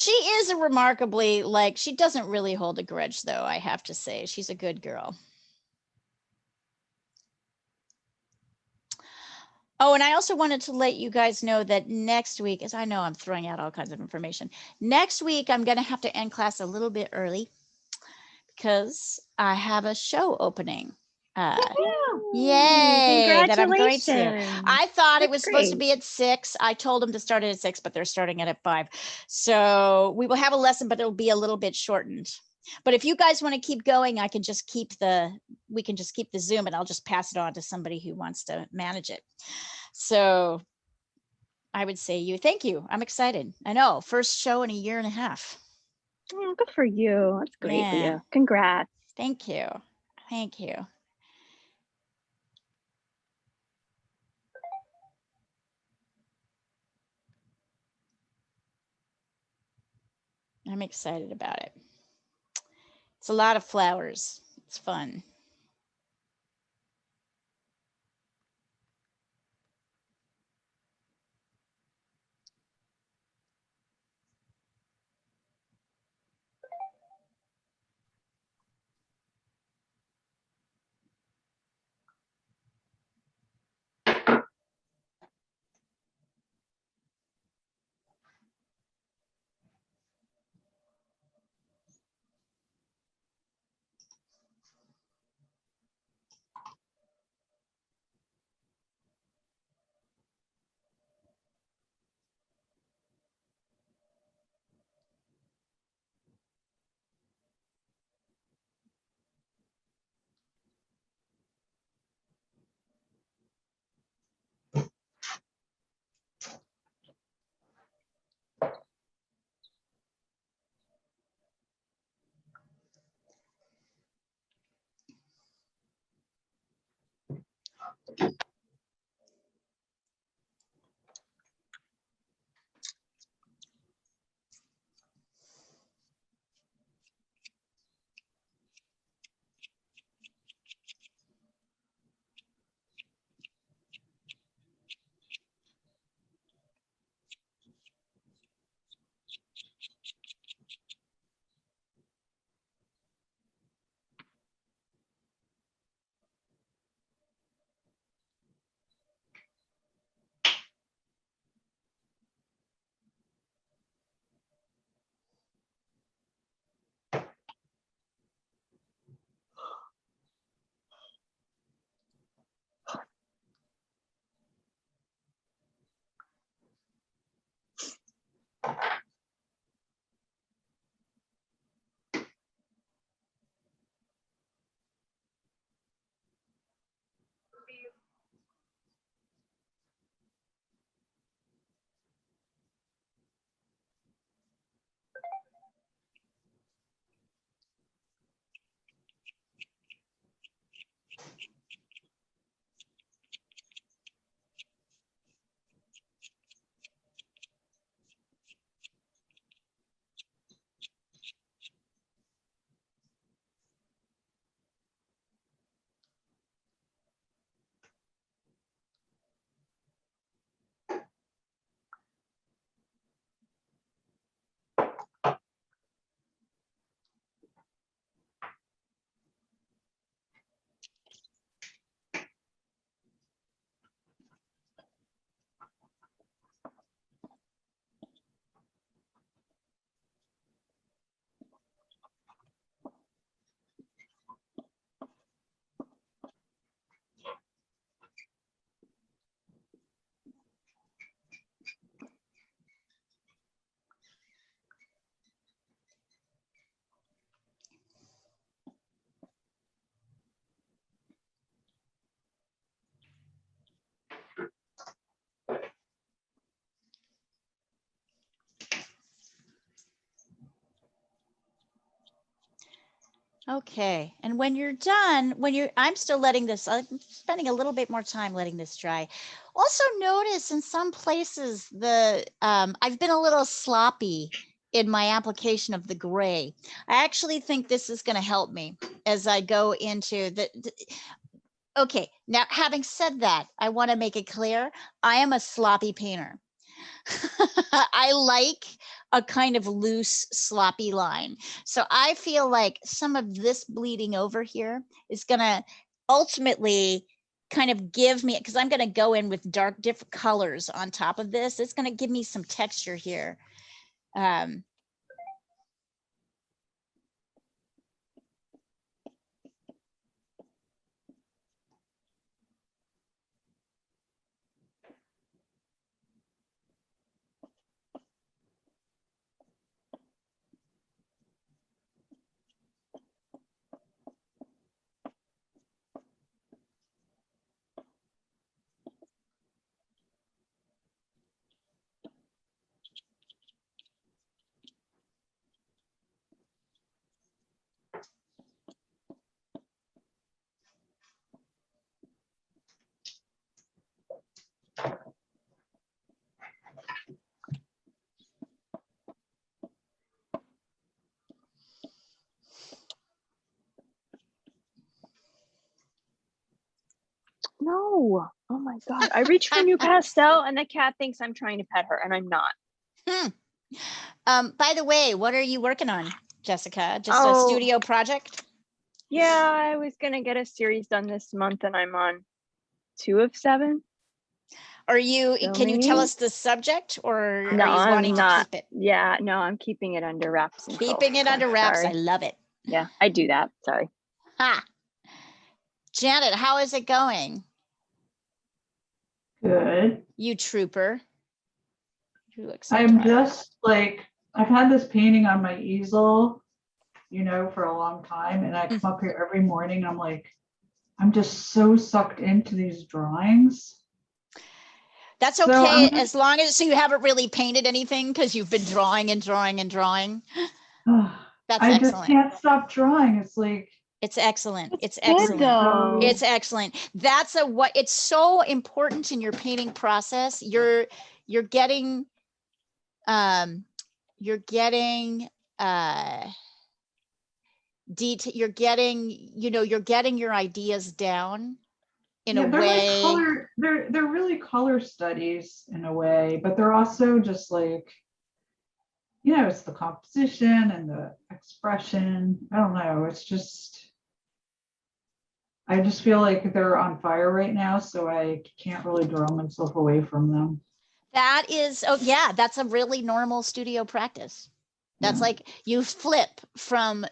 S1: She is a remarkably, she doesn't really hold a grudge, though, I have to say. She's a good girl. Oh, and I also wanted to let you guys know that next week, as I know I'm throwing out all kinds of information, next week I'm going to have to end class a little bit early because I have a show opening. Yay! That I'm going to. I thought it was supposed to be at 6. I told them to start it at 6, but they're starting it at 5. So we will have a lesson, but it'll be a little bit shortened. But if you guys want to keep going, we can just keep the Zoom and I'll just pass it on to somebody who wants to manage it. So I would say thank you. I'm excited. I know, first show in a year and a half.
S4: Oh, good for you. That's great,
S1: Yeah.
S4: Leah. Congrats.
S1: Thank you. Thank you. I'm excited about it. It's a lot of flowers. It's fun. Okay, and when you're done, I'm still letting this, I'm spending a little bit more time letting this dry. Also notice in some places I've been a little sloppy in my application of the gray. I actually think this is going to help me as I go into okay, now having said that, I want to make it clear, I am a sloppy painter. I like a kind of loose, sloppy line. So I feel like some of this bleeding over here is going to ultimately kind of give me, because I'm going to go in with dark, different colors on top of this. It's going to give me some texture here.
S4: No. Oh my God. I reach for new pastel and the cat thinks I'm trying to pet her and I'm not.
S1: By the way, what are you working on, Jessica? Just a studio project?
S4: Yeah, I was going to get a series done this month and I'm on 2 of 7.
S1: Can you tell us the subject, or
S4: No,
S1: are you wanting
S4: I'm not.
S1: to keep it?
S4: Yeah, no, I'm keeping it under wraps.
S1: Keeping it under wraps.
S4: Sorry.
S1: I love it.
S4: Yeah, I do that. Sorry.
S1: Ha. Janet, how is it going?
S3: Good.
S1: You trooper. You look so
S3: I'm
S1: tired.
S3: just like, I've had this painting on my easel, for a long time. And I come up here every morning. I'm like, I'm just so sucked into these drawings.
S1: That's okay, as long as you haven't really painted anything because you've been drawing and drawing and drawing. That's
S3: I
S1: excellent.
S3: just can't stop drawing. It's like,
S1: it's excellent. It's
S4: good,
S1: excellent.
S4: though.
S1: It's excellent. That's it's so important in your painting process. You're getting you're getting detail, you're getting your ideas down in a
S3: they're
S1: way.
S3: like color, they're really color studies in a way, but they're also just like, it's the composition and the expression. I don't know. It's just, I just feel like they're on fire right now, so I can't really draw myself away from them.
S1: That is, that's a really normal studio practice. That's like you flip from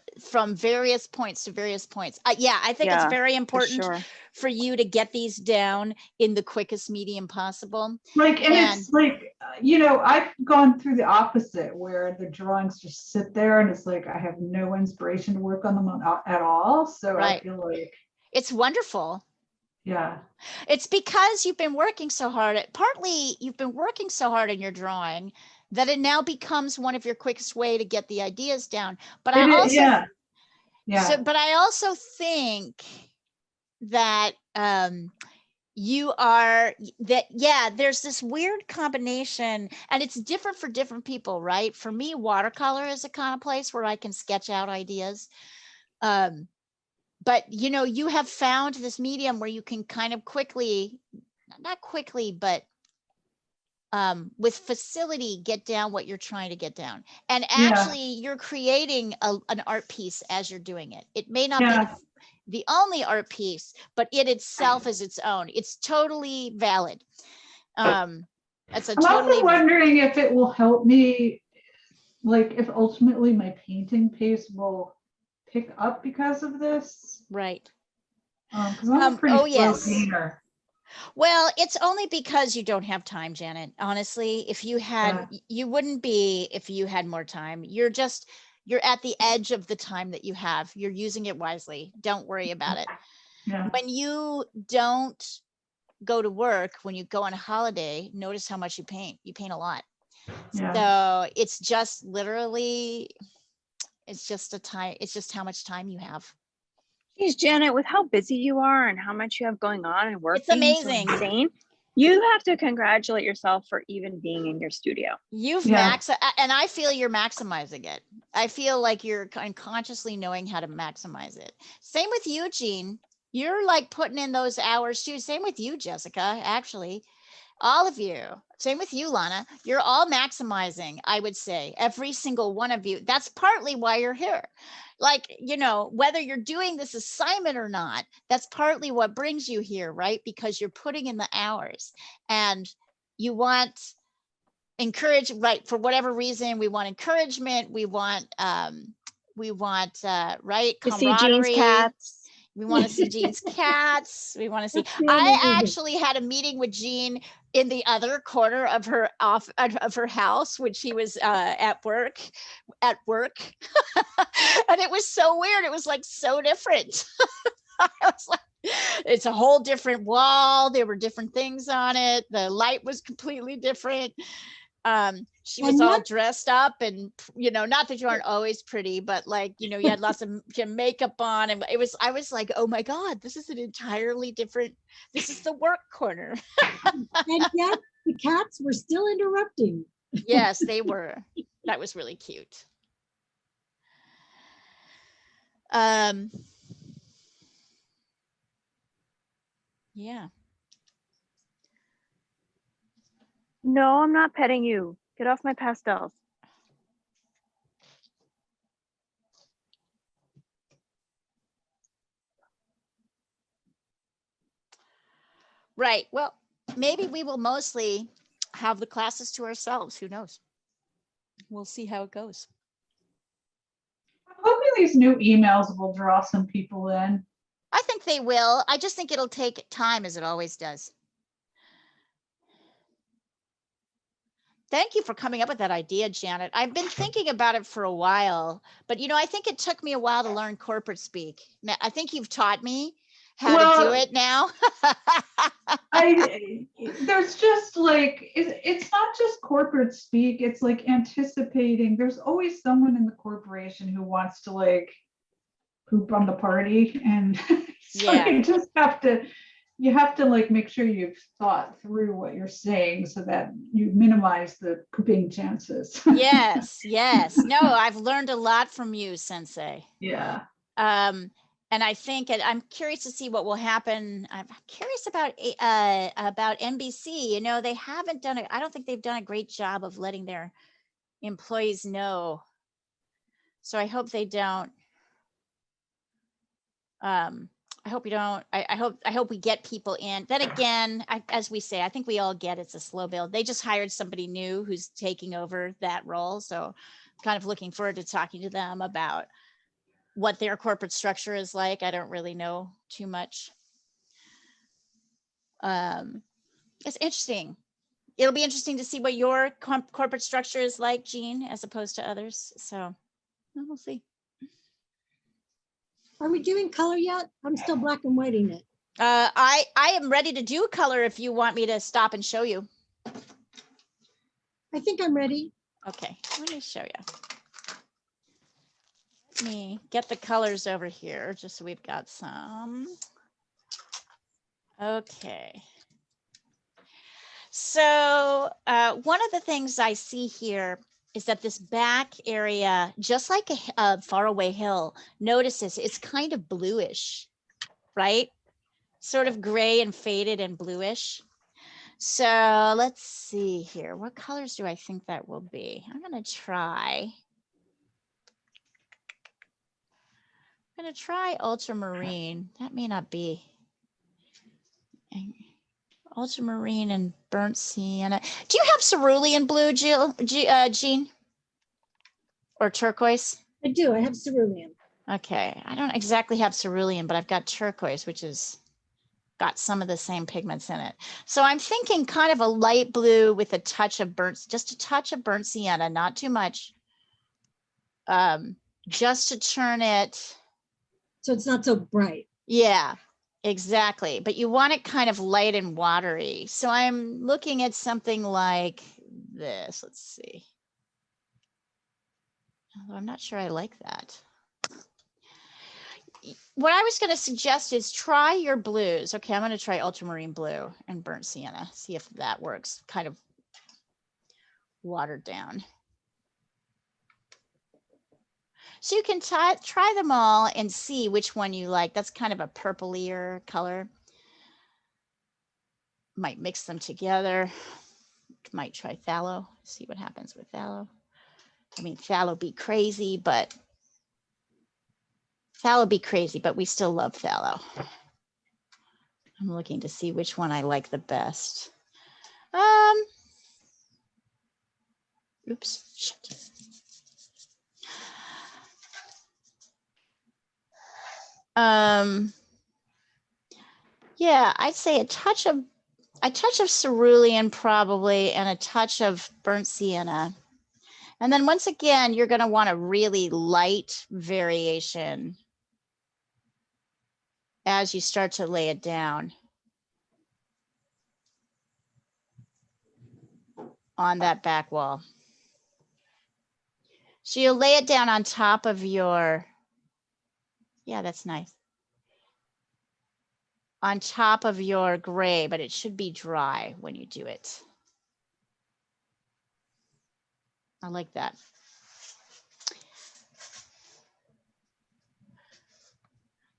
S1: various points to various points. I think it's very important for you to get these down in the quickest medium possible.
S3: It's like, I've gone through the opposite where the drawings just sit there and it's like I have no inspiration to work on them at all. So I feel like
S1: it's wonderful.
S3: Yeah.
S1: It's because you've been working so hard. Partly you've been working so hard in your drawing that it now becomes one of your quickest way to get the ideas down. But I also think that there's this weird combination, and it's different for different people, right? For me, watercolor is a kind of place where I can sketch out ideas. But you have found this medium where you can kind of not quickly, but with facility, get down what you're trying to get down. And actually you're creating an art piece as you're doing it. It may not be the only art piece, but it itself is its own. It's totally valid. I'm also
S3: wondering if it will help me, like if ultimately my painting pace will pick up because of this.
S1: Right.
S3: Because I'm a pretty slow painter.
S1: Well, it's only because you don't have time, Janet. Honestly, if you had, you wouldn't be if you had more time. You're at the edge of the time that you have. You're using it wisely. Don't worry about it.
S3: Yeah.
S1: When you don't go to work, when you go on a holiday, notice how much you paint. You paint a lot. Yeah. So it's just literally, It's just a time. It's just how much time you have.
S4: Geez, Janet, with how busy you are and how much you have going on and work
S1: It's
S4: being so
S1: amazing.
S4: insane, you have to congratulate yourself for even being in your studio.
S1: You've
S3: Yeah.
S1: and I feel you're maximizing it. I feel like you're consciously knowing how to maximize it. Same with you, Jean. You're like putting in those hours too. Same with you, Jessica, actually. All of you. Same with you, Lana. You're all maximizing, I would say, every single one of you. That's partly why you're here. Like, you know, whether you're doing this assignment or not, that's partly what brings you here, right? Because you're putting in the hours and you want encourage, right? For whatever reason, we want encouragement. We want right,
S4: To see Jean's
S1: camaraderie.
S4: cats.
S1: We want to see Jean's cats. We want to see.
S2: That's the only
S1: I
S2: reason.
S1: actually had a meeting with Jean in the other corner of her of her house when she was at work, and it was so weird. It was like so different. I was like, it's a whole different wall. There were different things on it. The light was completely different. She was
S2: And
S1: all
S2: what-
S1: dressed up and, you know, not that you aren't always pretty, but like, you know, you had lots of makeup on, and I was like, oh my God, this is an entirely different, this is the work corner.
S2: And yet the cats were still interrupting.
S1: Yes, they were. That was really cute. Yeah.
S4: No, I'm not petting you. Get off my pastels.
S1: Right. Well, maybe we will mostly have the classes to ourselves. Who knows? We'll see how it goes.
S3: I'm hoping these new emails will draw some people in.
S1: I think they will. I just think it'll take time, as it always does. Thank you for coming up with that idea, Janet. I've been thinking about it for a while, but you know, I think it took me a while to learn corporate speak. Now, I think you've taught me how to do it now.
S3: There's just like, it's not just corporate speak, it's like anticipating. There's always someone in the corporation who wants to like poop on the party. And so
S1: Yeah.
S3: you have to like make sure you've thought through what you're saying so that you minimize the pooping chances.
S1: Yes, yes. No, I've learned a lot from you, Sensei.
S3: Yeah.
S1: And I think I'm curious to see what will happen. I'm curious about NBC. You know, they haven't done it. I don't think they've done a great job of letting their employees know. So I hope they don't. I hope you don't. I hope we get people in. Then again, as we say, I think we all get it's a slow build. They just hired somebody new who's taking over that role. So kind of looking forward to talking to them about what their corporate structure is like. I don't really know too much. It's interesting. It'll be interesting to see what your corporate structure is like, Jean, as opposed to others. So we'll see.
S2: Are we doing color yet? I'm still black and whiting it.
S1: I am ready to do color if you want me to stop and show you.
S2: I think I'm ready.
S1: Okay, let me show you. Let me get the colors over here just so we've got some. Okay. So one of the things I see here is that this back area, just like a faraway hill, notices it's kind of bluish, right? Sort of gray and faded and bluish. So let's see here. What colors do I think that will be? I'm going to try ultramarine. That may not be. Ultramarine and burnt sienna. Do you have cerulean blue, Jean? Or turquoise?
S2: I do. I have cerulean.
S1: Okay. I don't exactly have cerulean, but I've got turquoise, which is got some of the same pigments in it. So I'm thinking kind of a light blue with a touch of just a touch of burnt sienna, not too much. Just to turn it.
S2: So it's not so bright.
S1: Yeah. Exactly. But you want it kind of light and watery. So I'm looking at something like this. Let's see. Although I'm not sure I like that. What I was going to suggest is try your blues. Okay, I'm going to try ultramarine blue and burnt sienna. See if that works. Kind of watered down. So you can try them all and see which one you like. That's kind of a purplier color. Might mix them together. Might try phthalo. See what happens with phthalo. I mean, phthalo be crazy, but we still love phthalo. I'm looking to see which one I like the best. Oops. Shit. Yeah, I'd say a touch of cerulean probably, and a touch of burnt sienna. And then once again, you're going to want a really light variation as you start to lay it down on that back wall. So you'll lay it down on top of your, yeah, that's nice. On top of your gray, but it should be dry when you do it. I like that.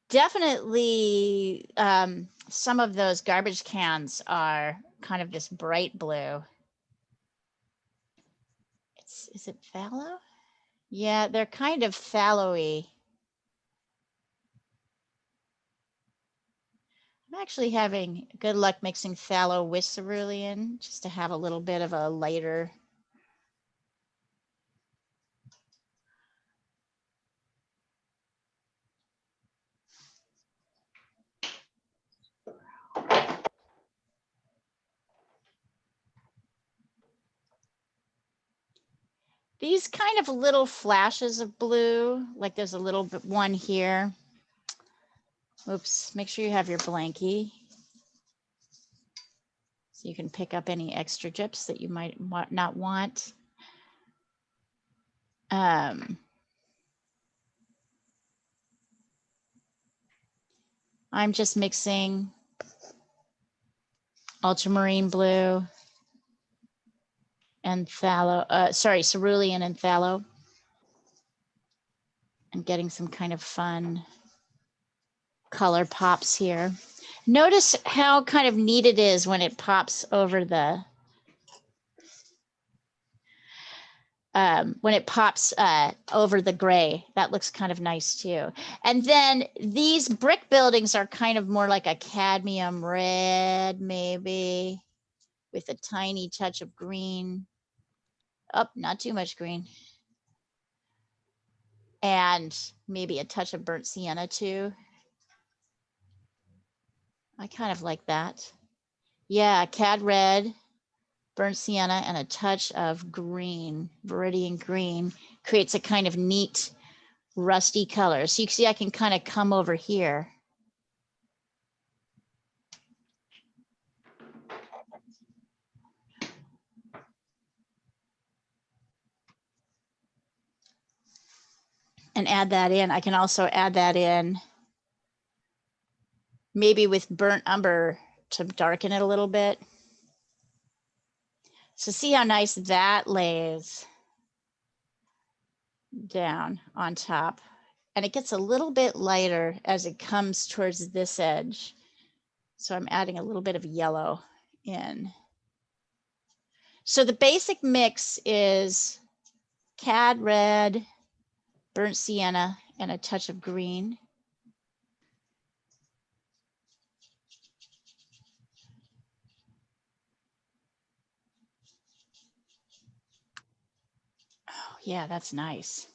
S1: Definitely, some of those garbage cans are kind of this bright blue. Is it phthalo? Yeah, they're kind of phthalo-y. I'm actually having good luck mixing phthalo with cerulean just to have a little bit of a lighter. These kind of little flashes of blue, like there's a little bit one here. Oops, make sure you have your blankie so you can pick up any extra drips that you might not want. I'm just mixing ultramarine blue and phthalo, cerulean and phthalo. And getting some kind of fun color pops here. Notice how kind of neat it is when it pops over the, over the gray. That looks kind of nice too. And then these brick buildings are kind of more like a cadmium red, maybe, with a tiny touch of green. Oh, not too much green. And maybe a touch of burnt sienna too. I kind of like that. Yeah, cad red, burnt sienna, and a touch of green, viridian green creates a kind of neat rusty color. So you can see I can kind of come over here. And add that in. I can also add that in maybe with burnt umber to darken it a little bit. So see how nice that lays down on top. And it gets a little bit lighter as it comes towards this edge. So I'm adding a little bit of yellow in. So the basic mix is cad red, burnt sienna, and a touch of green. Oh, yeah, that's nice.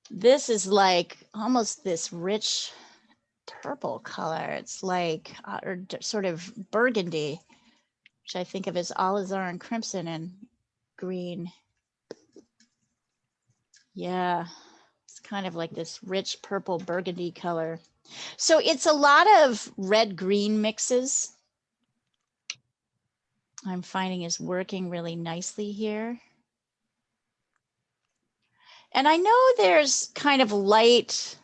S1: This is like almost this rich purple color. It's like or sort of burgundy, which I think of as alizarin crimson and green. Yeah, it's kind of like this rich purple burgundy color. So it's a lot of red green mixes. I'm finding is working really nicely here. And I know there's kind of light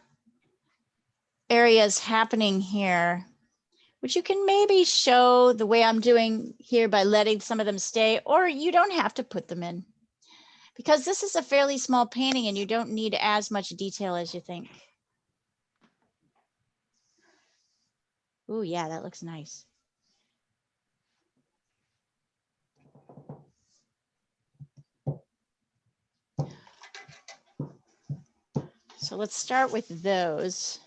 S1: areas happening here, which you can maybe show the way I'm doing here by letting some of them stay, or you don't have to put them in because this is a fairly small painting and you don't need as much detail as you think. Oh yeah, that looks nice. So let's start with those.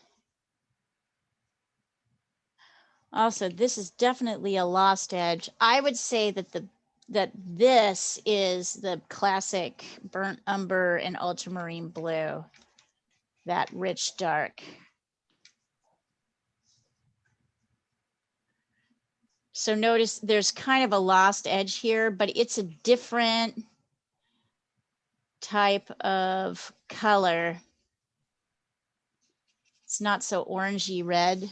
S1: Also, this is definitely a lost edge. I would say that this is the classic burnt umber and ultramarine blue, that rich dark. So notice there's kind of a lost edge here, but it's a different type of color. It's not so orangey red.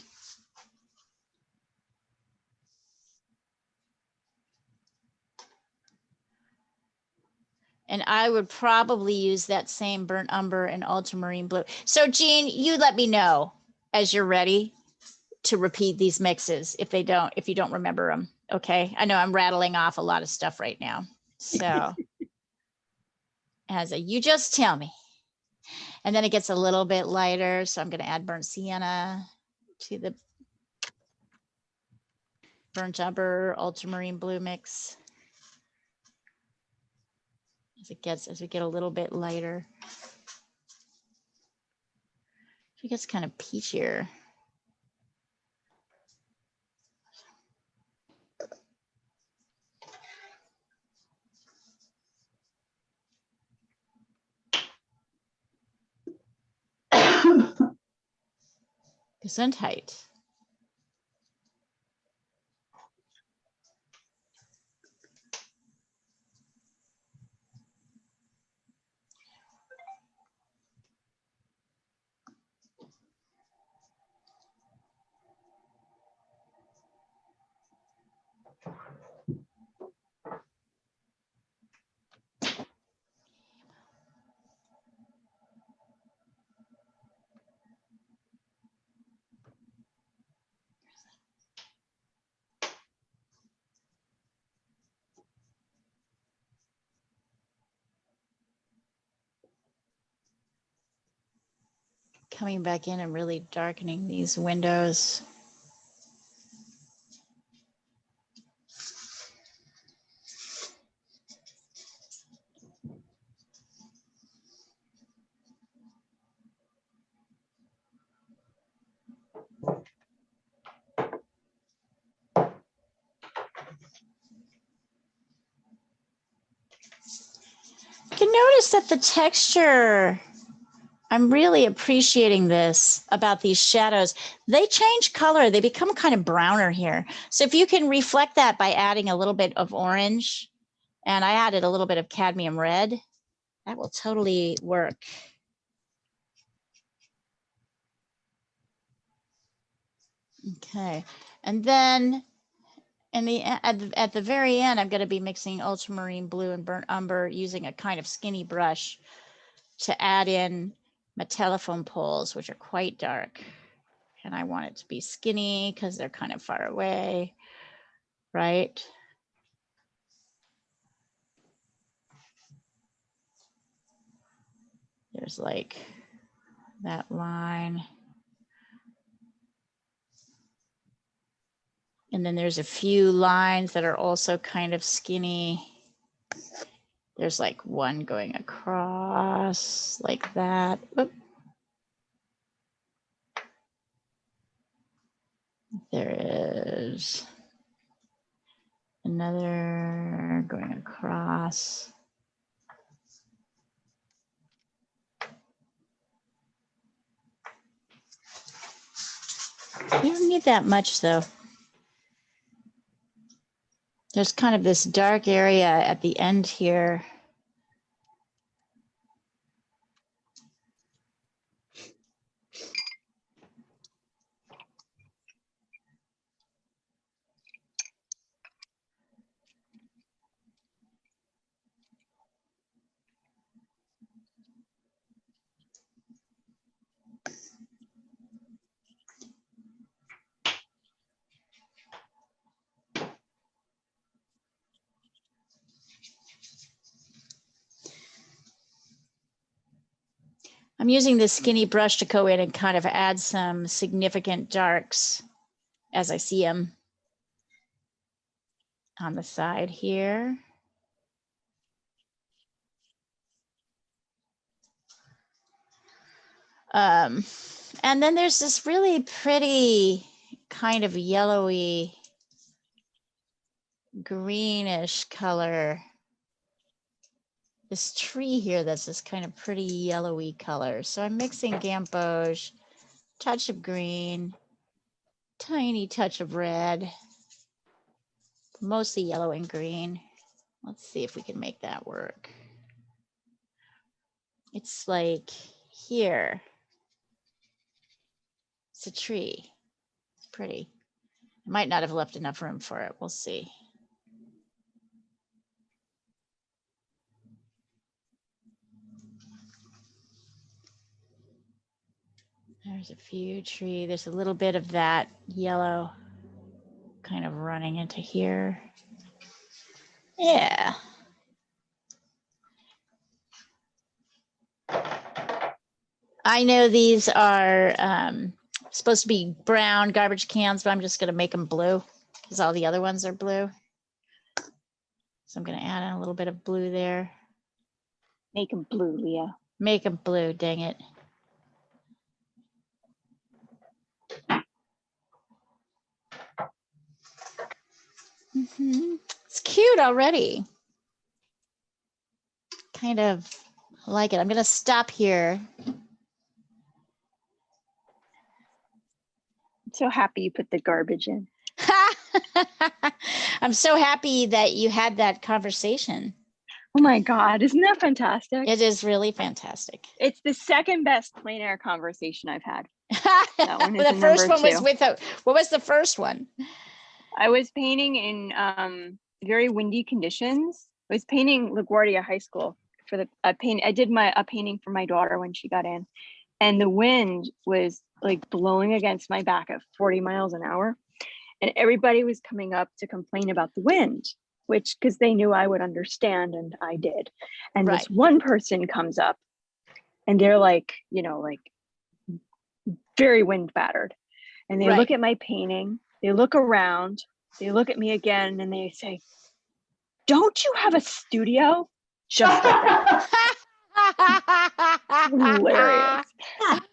S1: And I would probably use that same burnt umber and ultramarine blue. So Jean, you let me know as you're ready to repeat these mixes if you don't remember them. Okay. I know I'm rattling off a lot of stuff right now. So you just tell me. And then it gets a little bit lighter. So I'm going to add burnt sienna to the burnt umber ultramarine blue mix. As we get a little bit lighter. It gets kind of peachier. Gesundheit. Coming back in and really darkening these windows. You can notice that the texture, I'm really appreciating this about these shadows. They change color. They become kind of browner here. So if you can reflect that by adding a little bit of orange, and I added a little bit of cadmium red, that will totally work. Okay, and then at the very end, I'm going to be mixing ultramarine blue and burnt umber using a kind of skinny brush to add in my telephone poles, which are quite dark. And I want it to be skinny because they're kind of far away, right? There's like that line. And then there's a few lines that are also kind of skinny. There's like one going across like that. Oop. There is another going across. You don't need that much though. There's kind of this dark area at the end here. I'm using this skinny brush to go in and kind of add some significant darks as I see them on the side here. And then there's this really pretty kind of yellowy greenish color. This tree here that's this kind of pretty yellowy color. So I'm mixing gamboge, touch of green, tiny touch of red, mostly yellow and green. Let's see if we can make that work. It's like here. It's a tree. It's pretty. I might not have left enough room for it. We'll see. There's a few tree. There's a little bit of that yellow kind of running into here. Yeah. I know these are supposed to be brown garbage cans, but I'm just going to make them blue because all the other ones are blue. So I'm going to add in a little bit of blue there.
S4: Make them blue, Leah.
S1: Make them blue, dang it. It's cute already. Kind of like it. I'm going to stop here.
S4: I'm so happy you put the garbage in.
S1: I'm so happy that you had that conversation.
S4: Oh my God, isn't that fantastic?
S1: It is really fantastic.
S4: It's the second best plein air conversation I've had. That one is
S1: The first
S4: number
S1: one was
S4: two.
S1: with what was the first one?
S4: I was painting in very windy conditions. I was painting LaGuardia High School for the I did a painting for my daughter when she got in, and the wind was like blowing against my back at 40 miles an hour, and everybody was coming up to complain about the wind, which because they knew I would understand, and I did. And
S1: Right.
S4: this one person comes up, and they're like, you know, like very wind battered, and they
S1: Right.
S4: look at my painting. They look around, they look at me again, and they say, "Don't you have a studio?" Just like that. Hilarious.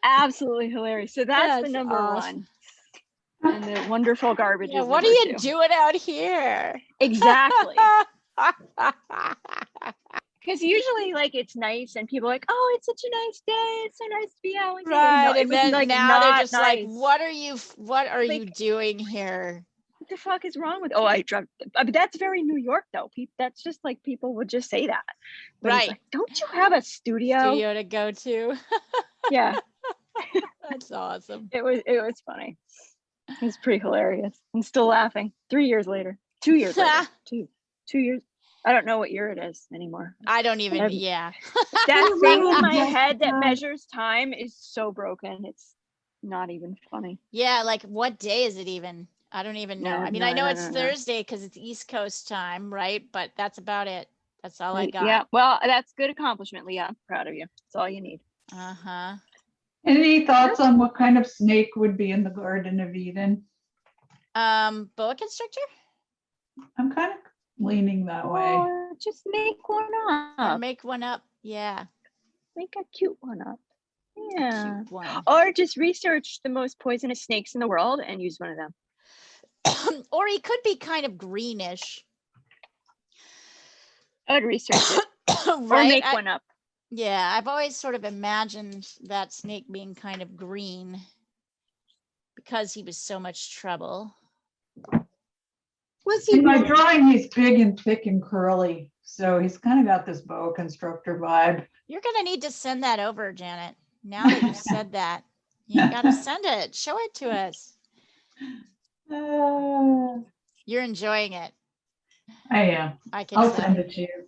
S4: Absolutely hilarious. So that's the
S1: That's
S4: number
S1: awesome.
S4: one. And the wonderful garbage
S1: Yeah,
S4: is
S1: what are
S4: number
S1: you
S4: two.
S1: doing out here?
S4: Exactly. Because usually like it's nice and people are like, oh, it's such a nice day. It's so nice to be out with you.
S1: Right.
S4: No, it
S1: And
S4: was
S1: then
S4: like
S1: now they're
S4: not
S1: just like,
S4: nice.
S1: what are you
S4: Like-
S1: doing here?
S4: What the fuck is wrong with? Oh, I drove. I mean, that's very New York, though. That's just like people would just say that. But it's
S1: Right.
S4: like, don't you have a studio?
S1: Studio to go to.
S4: Yeah,
S1: That's awesome.
S4: it was funny. It was pretty hilarious. I'm still laughing. 3 years later, 2 years later, two years. I don't know what year it is anymore.
S1: I don't even,
S4: I've-
S1: yeah.
S4: That thing in my
S2: Jessica.
S4: head that measures time is so broken. It's not even funny.
S1: Yeah, like what day is it even? I don't even know. I mean, I know it's Thursday because it's East Coast time, right? But that's about it. That's all I got.
S4: Yeah, well, that's good accomplishment, Leah. I'm proud of you. That's all you need.
S1: Uh-huh.
S3: Any thoughts on what kind of snake would be in the Garden of Eden?
S1: Boa constrictor?
S3: I'm kind of leaning that way.
S4: Oh, just make one
S1: Or
S4: up.
S1: make one up. Yeah.
S4: Make a cute one up. Yeah.
S1: Cute one.
S4: Or just research the most poisonous snakes in the world and use one of them.
S1: Or he could be kind of greenish.
S4: I would research it
S1: Right?
S4: or make one up.
S1: Yeah, I've always sort of imagined that snake being kind of green because he was so much trouble.
S2: Was he
S3: In my
S2: really?
S3: drawing, he's big and thick and curly. So he's kind of got this boa constrictor vibe.
S1: You're going to need to send that over, Janet. Now that you've said that, you got to send it. Show it to us. You're enjoying it.
S3: I am.
S1: I can
S3: I'll
S1: tell.
S3: send it to you.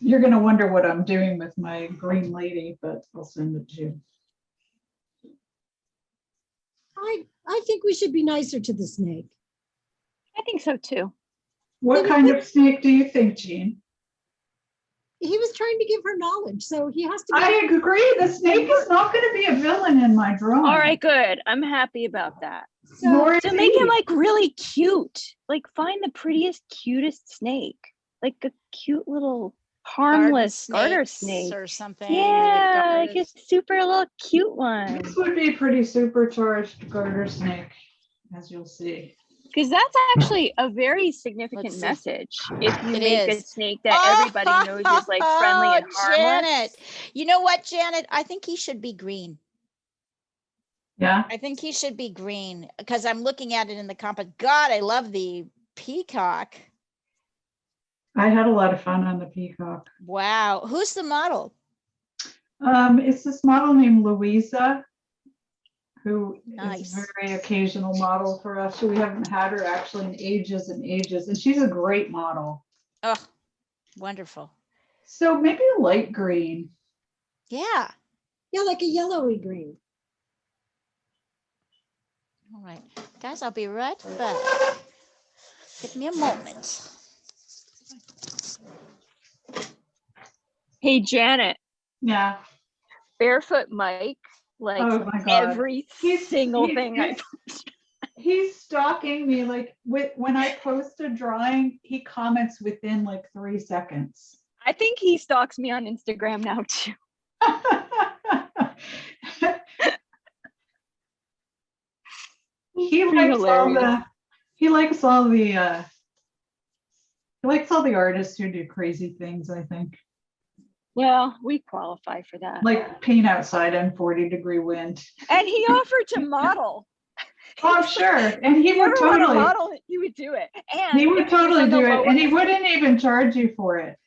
S3: You're going to wonder what I'm doing with my green lady, but I'll send it to you.
S2: I think we should be nicer to the snake.
S4: I think so too.
S3: What kind of snake do you think, Jean?
S2: He was trying to give her knowledge, so he has to be.
S3: I agree. The snake is not going to be a villain in my drawing.
S4: All right, good. I'm happy about that.
S3: Nor is
S4: So make him
S3: he.
S4: like really cute. Like find the prettiest, cutest snake. Like a cute little harmless garter
S1: snakes
S4: snake.
S1: or something.
S4: Yeah, like a
S1: garters.
S4: super little cute one.
S3: This would be a pretty supercharged garter snake, as you'll see.
S4: Because that's actually a very significant
S1: Let's see.
S4: message. If you
S1: It
S4: make a
S1: is.
S4: snake that everybody knows is like friendly and harmless.
S1: Janet. You know what, Janet? I think he should be green.
S3: Yeah.
S1: I think he should be green because I'm looking at it in the compass. God, I love the peacock.
S3: I had a lot of fun on the peacock.
S1: Wow. Who's the model?
S3: It's this model named Louisa, who
S1: Nice.
S3: is a very occasional model for us. So we haven't had her actually in ages and ages, and she's a great model.
S1: Oh, wonderful.
S3: So maybe a light green.
S1: Yeah.
S2: Yeah, like a yellowy green.
S1: All right. Guys, I'll be right back. Give me a moment.
S4: Hey Janet,
S3: Yeah.
S4: Barefoot Mike likes
S3: Oh my God.
S4: every single thing I
S3: He's stalking me. Like when I post a drawing, he comments within like 3 seconds.
S4: I think he stalks me on Instagram now too.
S3: He
S4: Pretty
S3: likes all
S4: hilarious.
S3: the he likes all the he likes all the artists who do crazy things, I think.
S4: Well, we qualify for that.
S3: Like paint outside in 40-degree wind.
S4: And he offered to model.
S3: Oh, I'm sure. And he
S4: If you
S3: would
S4: ever want to
S3: totally
S4: model it, he would do it. And
S3: he would
S4: if it was
S3: totally
S4: on the
S3: do it.
S4: lower-
S3: And he wouldn't even charge you for it.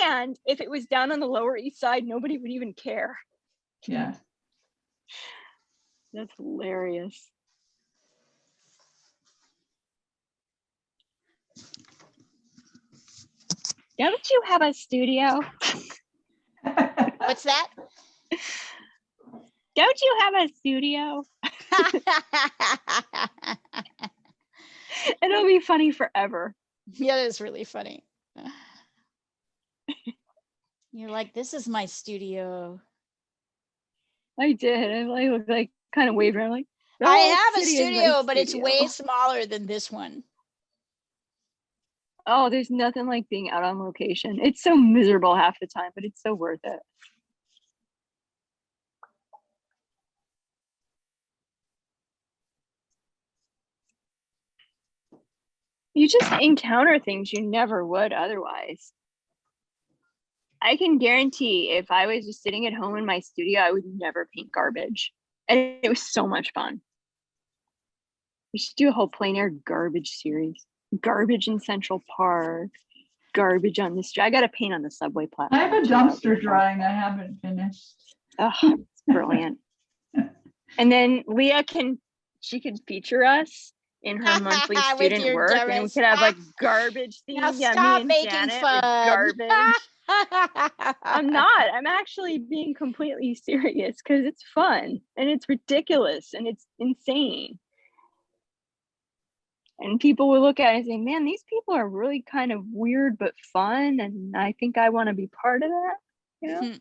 S4: And if it was down on the Lower East Side, nobody would even care.
S3: Yeah.
S4: That's hilarious. Don't you have a studio?
S1: What's that?
S4: Don't you have a studio? It'll be funny forever.
S1: Yeah, that is really funny. You're like, this is my studio.
S4: I did. I like kind of waved around like,
S1: I
S4: "Oh,
S1: have a
S4: studio's my
S1: studio, but it's
S4: studio."
S1: way smaller than this one.
S4: Oh, there's nothing like being out on location. It's so miserable half the time, but it's so worth it. You just encounter things you never would otherwise. I can guarantee if I was just sitting at home in my studio, I would never paint garbage. And it was so much fun. We should do a whole plein air garbage series. Garbage in Central Park, garbage on the street. I got to paint on the subway
S3: I
S4: platform.
S3: have a
S4: too. That would be
S3: dumpster
S4: fun.
S3: drawing I haven't finished.
S4: Oh, it's brilliant. And then Leah she could feature us in her monthly
S1: With
S4: student
S1: your
S4: work, and we
S1: garbage.
S4: could have like garbage theme.
S1: Now
S4: Yeah,
S1: stop
S4: me and
S1: making
S4: Janet
S1: fun.
S4: with garbage. I'm not. I'm actually being completely serious because it's fun and it's ridiculous and it's insane. And people will look at it and say, man, these people are really kind of weird but fun. And I think I want to be part of that. You know?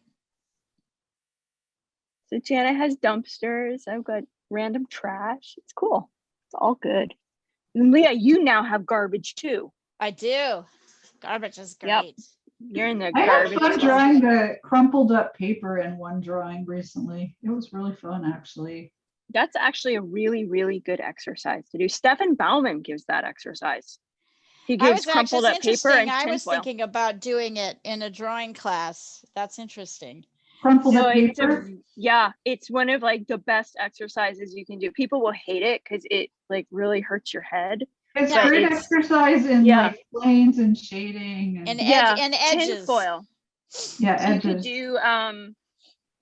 S4: So Janet has dumpsters. I've got random trash. It's cool. It's all good. And Leah, you now have garbage too.
S1: I do. Garbage is great.
S4: Yep. You're in the
S3: I had
S4: garbage.
S3: fun
S4: club.
S3: drawing the crumpled up paper in one drawing recently. It was really fun, actually.
S4: That's actually a really, really good exercise to do. Stefan Bauman gives that exercise. He gives crumpled up paper and
S1: I was
S4: tinfoil.
S1: thinking about doing it in a drawing class. That's interesting.
S3: Crumpled
S4: No,
S3: up paper.
S4: it's one of like the best exercises you can do. People will hate it because it like really hurts your head.
S3: It's
S1: Yeah,
S3: great exercise in like planes and shading
S1: And
S3: and
S1: edges.
S4: Tinfoil.
S3: yeah,
S4: So you
S3: edges.
S4: could do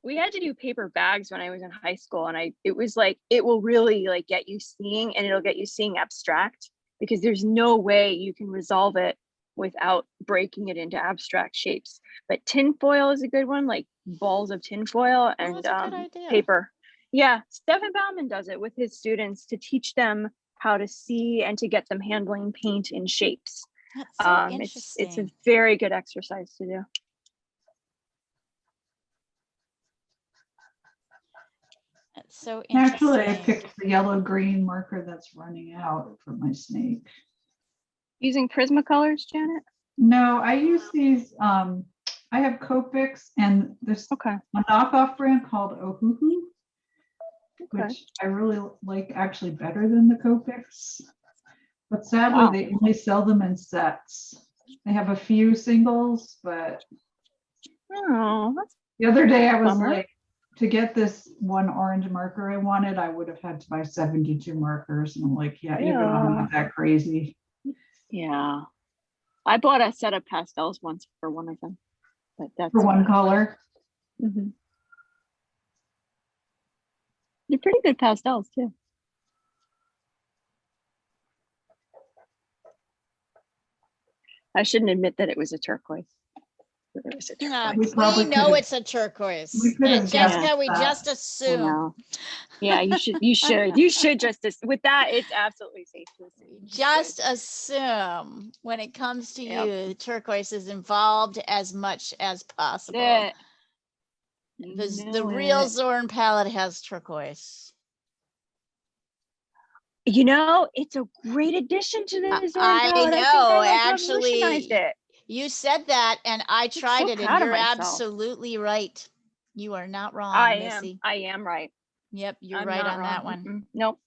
S4: we had to do paper bags when I was in high school, and it was like it will really like get you seeing, and it'll get you seeing abstract because there's no way you can resolve it without breaking it into abstract shapes. But tinfoil is a good one, like balls of tinfoil and
S1: that's a good idea.
S4: paper. Yeah, Stefan Bauman does it with his students to teach them how to see and to get them handling paint in shapes.
S1: That's so
S4: It's a very good exercise to do.
S1: That's so
S3: Actually, I
S1: interesting.
S3: picked the yellow-green marker that's running out for my snake.
S4: Using Prismacolors, Janet?
S3: No, I use these, I have Copics and there's
S4: Okay.
S3: a knockoff brand called Ohuhu,
S4: Okay.
S3: which I really like, actually better than the Copics. But sadly,
S4: Wow.
S3: they only sell them in sets. They have a few singles, but
S4: Oh, that's
S3: the other day I was
S4: Bummer.
S3: like, to get this one orange marker I wanted, I would have had to buy 72 markers. And I'm like, yeah, even I'm not that crazy.
S4: yeah. I bought a set of pastels once for one of them, but that's
S3: For one color.
S4: Mhm. They're pretty good pastels too. I shouldn't admit that it was a turquoise. But it was a turquoise.
S3: We probably
S1: We know
S3: could've-
S1: it's a turquoise.
S3: we could have
S1: Jessica,
S3: guessed
S1: we
S3: that.
S1: just
S4: I
S1: assume.
S4: know. Yeah, you should. You should. You should just. With that, it's absolutely safe to assume. You
S1: Just
S4: should.
S1: assume when it comes to
S4: Yep.
S1: you, turquoise is involved as much as possible.
S4: It.
S1: The real Zorn palette has turquoise.
S4: You know, it's a great addition to the Zorn
S1: I
S4: palette.
S1: know,
S4: I think I like
S1: actually,
S4: revolutionized it.
S1: You said that, and I tried
S4: so
S1: it, and
S4: proud of
S1: you're
S4: myself.
S1: absolutely right. You are not wrong,
S4: I
S1: Missy.
S4: am right.
S1: Yep, you're
S4: I'm
S1: right
S4: not
S1: on
S4: wrong.
S1: that one.
S4: Mm-mm. Nope.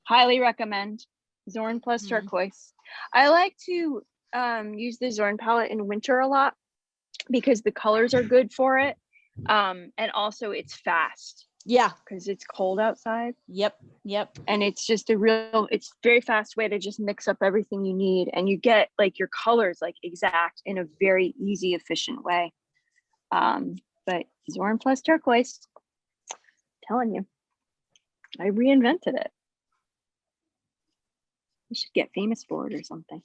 S4: Highly recommend Zorn plus
S1: Mhm.
S4: turquoise. I like to use the Zorn palette in winter a lot because the colors are good for it. And also it's fast
S1: Yeah.
S4: because it's cold outside.
S1: Yep.
S4: And it's just it's very fast way to just mix up everything you need. And you get like your colors like exact in a very easy, efficient way. But Zorn plus turquoise, telling you, I reinvented it. We should get famous for it or something.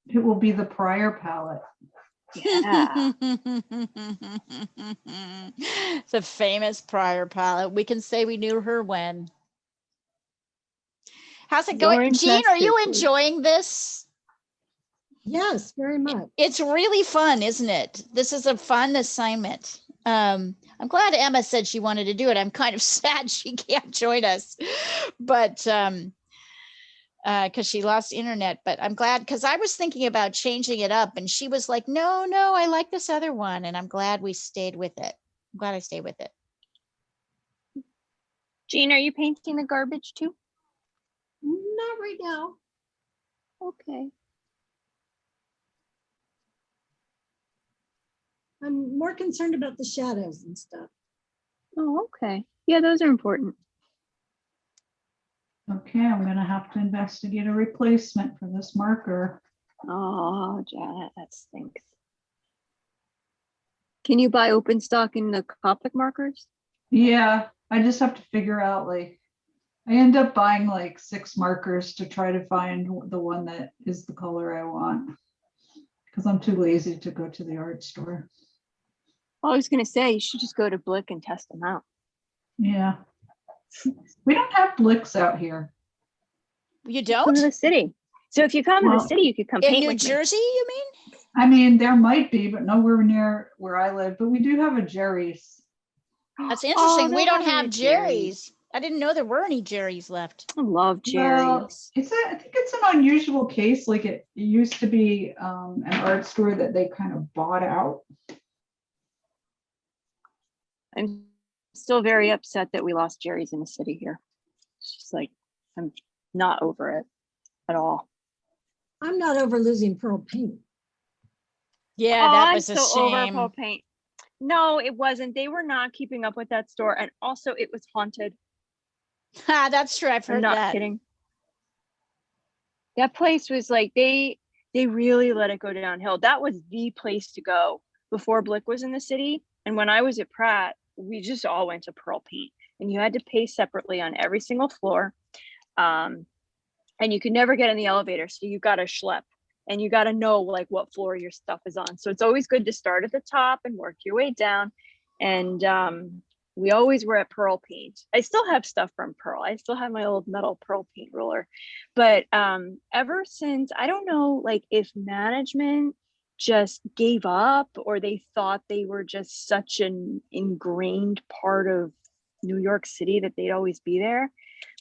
S3: It will be the prior palette.
S4: Yeah.
S1: The famous prior palette. We can say we knew her when. How's it going?
S4: Zorn
S1: Jean,
S4: plus
S1: are you
S4: turquoise.
S1: enjoying this?
S2: Yes, very much.
S1: It's really fun, isn't it? This is a fun assignment. I'm glad Emma said she wanted to do it. I'm kind of sad she can't join us, but because she lost internet. But I'm glad, because I was thinking about changing it up, and she was like, no, I like this other one, and I'm glad we stayed with it. I'm glad I stayed with it.
S4: Jean, are you painting the garbage too?
S2: Not right now.
S4: Okay.
S2: I'm more concerned about the shadows and stuff.
S4: Oh, okay. Yeah, those are important.
S3: Okay, I'm gonna have to investigate a replacement for this marker.
S4: Oh, Janet, that stinks. Can you buy open stock in the Copic markers?
S3: Yeah, I just have to figure out, like, I end up buying like 6 markers to try to find the one that is the color I want. Because I'm too lazy to go to the art store.
S4: I was gonna say you should just go to Blick and test them out.
S3: Yeah. We don't have Blicks out here.
S1: You
S4: Come to
S1: don't?
S4: the city. So if you come to
S3: Well,
S4: the city, you could come
S1: In
S4: paint
S1: New
S4: with me.
S1: Jersey, you mean?
S3: I mean, there might be, but nowhere near where I live. But we do have a Jerry's.
S1: That's interesting.
S4: Oh,
S1: We
S4: they'll
S1: don't
S4: have
S1: have
S4: a
S1: Jerry's. I didn't know there were any Jerry's left.
S4: I love
S3: Well,
S4: cherries.
S3: I think it's an unusual case. Like it used to be an art store that they kind of bought out.
S4: I'm still very upset that we lost Jerry's in the city here. It's just like, I'm not over it at all.
S2: I'm not over losing pearl paint.
S1: Yeah,
S4: Oh,
S1: that
S4: I'm
S1: was a
S4: so over
S1: shame.
S4: Pearl Paint. No, it wasn't. They were not keeping up with that store. And also it was haunted.
S1: Ha, that's true. I've
S4: I'm
S1: heard
S4: not
S1: that.
S4: kidding. That place was like, they really let it go downhill. That was the place to go before Blick was in the city. And when I was at Pratt, we just all went to Pearl Paint, and you had to pay separately on every single floor. And you could never get in the elevator. So you got to schlep, and you got to know like what floor your stuff is on. So it's always good to start at the top and work your way down. And we always were at Pearl Paint. I still have stuff from Pearl. I still have my old metal Pearl Paint ruler. But ever since, I don't know, like if management just gave up, or they thought they were just such an ingrained part of New York City that they'd always be there.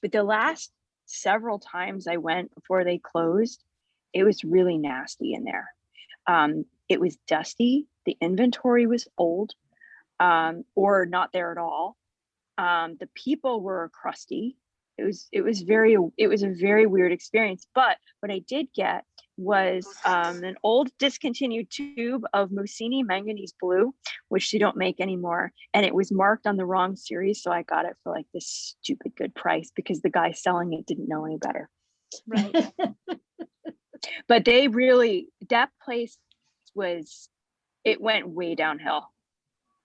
S4: But the last several times I went before they closed, it was really nasty in there. It was dusty. The inventory was old, or not there at all. The people were crusty. It was a very weird experience. But what I did get was an old discontinued tube of Mussini manganese blue, which they don't make anymore, and it was marked on the wrong series, so I got it for like this stupid good price because the guy selling it didn't know any better.
S1: Right.
S4: But they really, that place it went way downhill.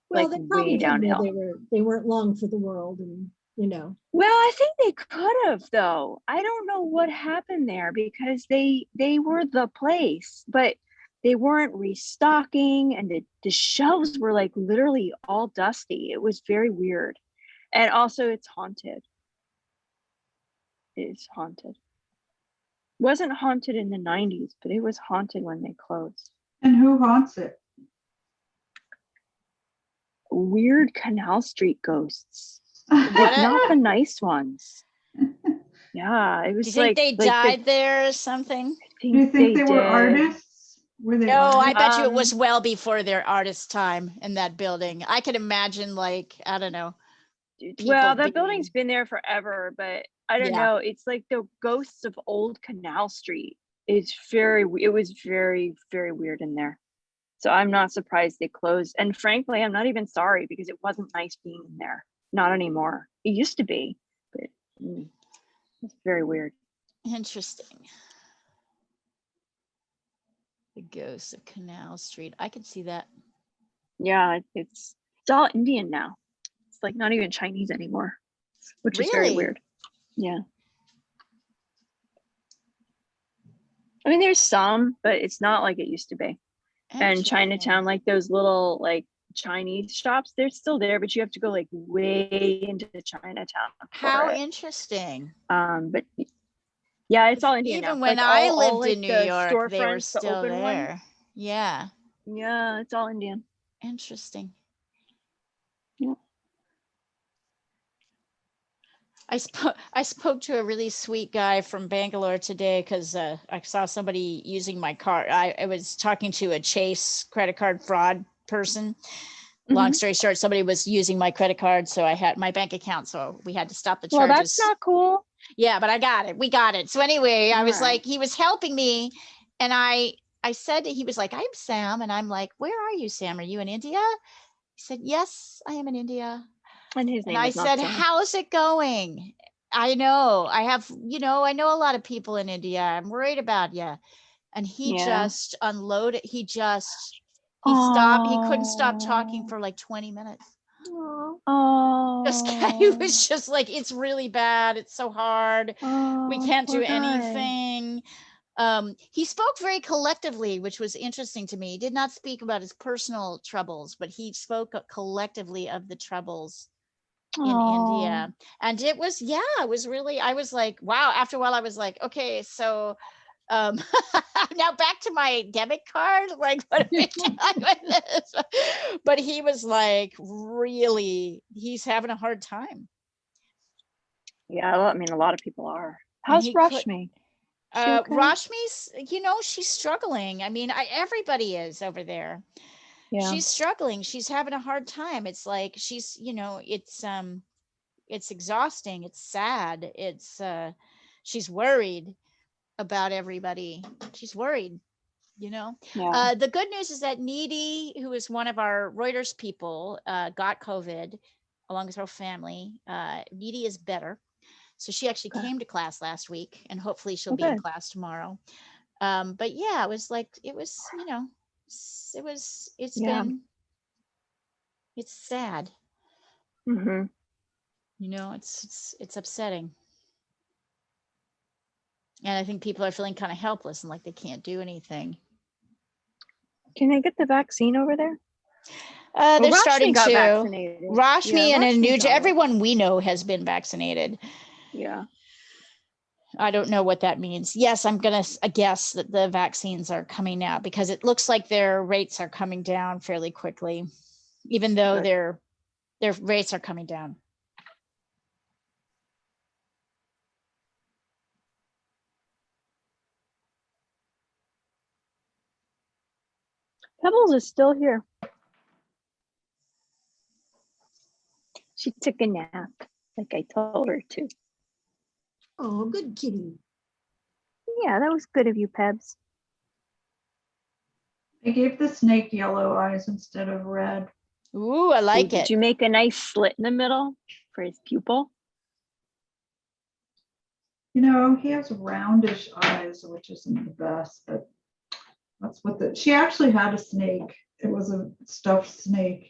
S2: Well,
S4: Like
S2: they probably
S4: way
S2: did know
S4: downhill.
S2: they weren't long for the world, and
S4: Well, I think they could have, though. I don't know what happened there because they were the place, but they weren't restocking, and the shelves were like literally all dusty. It was very weird. And also it's haunted. It's haunted. Wasn't haunted in the 90s, but it was haunted when they closed.
S3: And who haunts it?
S4: Weird Canal Street ghosts.
S1: What?
S4: Not the nice ones. Yeah, it
S1: Do you
S4: was
S1: think
S4: like
S1: they
S4: the-
S1: died there or something?
S3: Do you think they were
S4: did.
S3: artists? Were they
S1: No, I
S3: artists?
S1: bet you it was well before their artist time in that building. I could imagine, like, I don't know.
S4: Well,
S1: people
S4: that building's been there forever, but I don't
S1: Yeah.
S4: know. It's like the ghosts of old Canal Street. It was very, very weird in there. So I'm not surprised they closed. And frankly, I'm not even sorry because it wasn't nice being in there. Not anymore. It used to be, but it's very weird.
S1: Interesting. The ghosts of Canal Street. I could see that.
S4: Yeah, it's all Indian now. It's like not even Chinese anymore, which is very
S1: Really?
S4: weird. Yeah. I mean, there's some, but it's not like it used to be. And
S1: Interesting.
S4: Chinatown, like those little like Chinese shops, they're still there, but you have to go like way into Chinatown. for
S1: How
S4: it.
S1: interesting.
S4: But yeah, it's all Indian now.
S1: Even when
S4: Like,
S1: I
S4: all,
S1: lived
S4: like,
S1: in New
S4: the
S1: York, they were
S4: storefronts, the
S1: still
S4: open ones.
S1: there. Yeah.
S4: Yeah, it's all Indian.
S1: Interesting.
S4: Yeah.
S1: I spoke to a really sweet guy from Bangalore today because I saw somebody using my card. I was talking to a Chase credit card fraud person. Long story short, somebody was using my credit card, so I had my bank account, so we had to stop the charges.
S4: Well, that's not cool.
S1: Yeah, but I got it. We got it. So anyway, I was
S4: Alright.
S1: like, he was helping me, and I said, he was like, I'm Sam, and I'm like, where are you, Sam? Are you in India? He said, yes, I am in India.
S4: And his name
S1: And I
S4: is not
S1: said,
S4: Sam.
S1: how's it going? I know I have, I know a lot of people in India. I'm worried about you. And he
S4: Yeah.
S1: just unloaded. He stopped. He couldn't stop talking for like 20 minutes.
S4: Oh.
S1: He was just like, it's really bad. It's so hard. We can't do anything. He spoke very collectively, which was interesting to me. He did not speak about his personal troubles, but he spoke collectively of the troubles in India. And it was really, I was like, wow. After a while, I was like, okay, so now back to my debit card. Like, what are we doing with this? But he was like, really, he's having a hard time.
S4: Yeah, well, I mean, a lot of people are. How's Rashmi? Okay?
S1: Rashmi's, she's struggling. I mean, everybody is over there.
S4: Yeah.
S1: She's struggling. She's having a hard time. It's like she's, it's exhausting. It's sad. She's worried about everybody. She's worried,
S4: Yeah.
S1: The good news is that Needy, who is one of our Reuters people, got COVID along with her family. Needy is better. So she actually came to class last week, and hopefully she'll be in class tomorrow. But yeah, it was it's sad.
S4: Mm-hmm.
S1: It's upsetting. And I think people are feeling kind of helpless and like they can't do anything.
S4: Can they get the vaccine over there?
S1: They're starting to.
S4: Vaccinated.
S1: Rashmi and
S4: Rashmi got it.
S1: everyone we know has been vaccinated.
S4: Yeah.
S1: I don't know what that means. Yes, I'm going to guess that the vaccines are coming out because it looks like their rates are coming down fairly quickly, even though
S4: Good.
S1: their rates are coming down.
S4: Pebbles is still here. She took a nap, like I told her to.
S2: Oh, good kitty.
S4: Yeah, that was good of you, Pebs.
S3: I gave the snake yellow eyes instead of red.
S1: Ooh, I like
S4: Did
S1: it.
S4: you make a nice slit in the middle for his pupil?
S3: You know, he has roundish eyes, which isn't the best, but that's what she actually had a snake. It was a stuffed snake.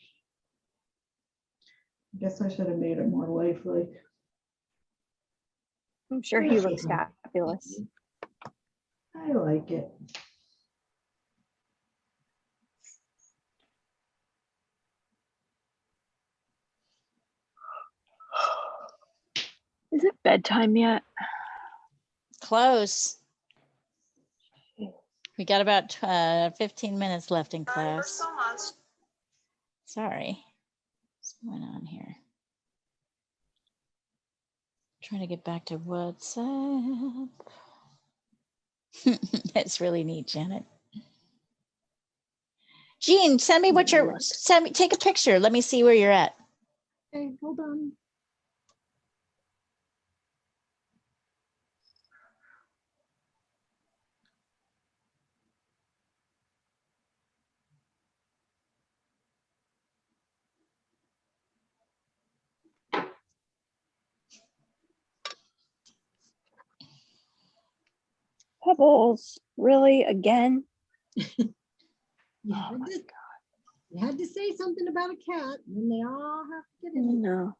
S3: I guess I should have made it more lifelike.
S4: I'm sure he looks fabulous.
S3: I like it.
S4: Is it bedtime yet?
S1: Close. We got about 15 minutes left in class. Sorry. What's going on here? Trying to get back to WhatsApp. That's really neat, Janet. Jean, send me what you're, take a picture. Let me see where you're at.
S2: Okay, hold on.
S4: Pebbles, really? Again?
S2: You had to say something about a cat, and then they all have to get in.
S4: No.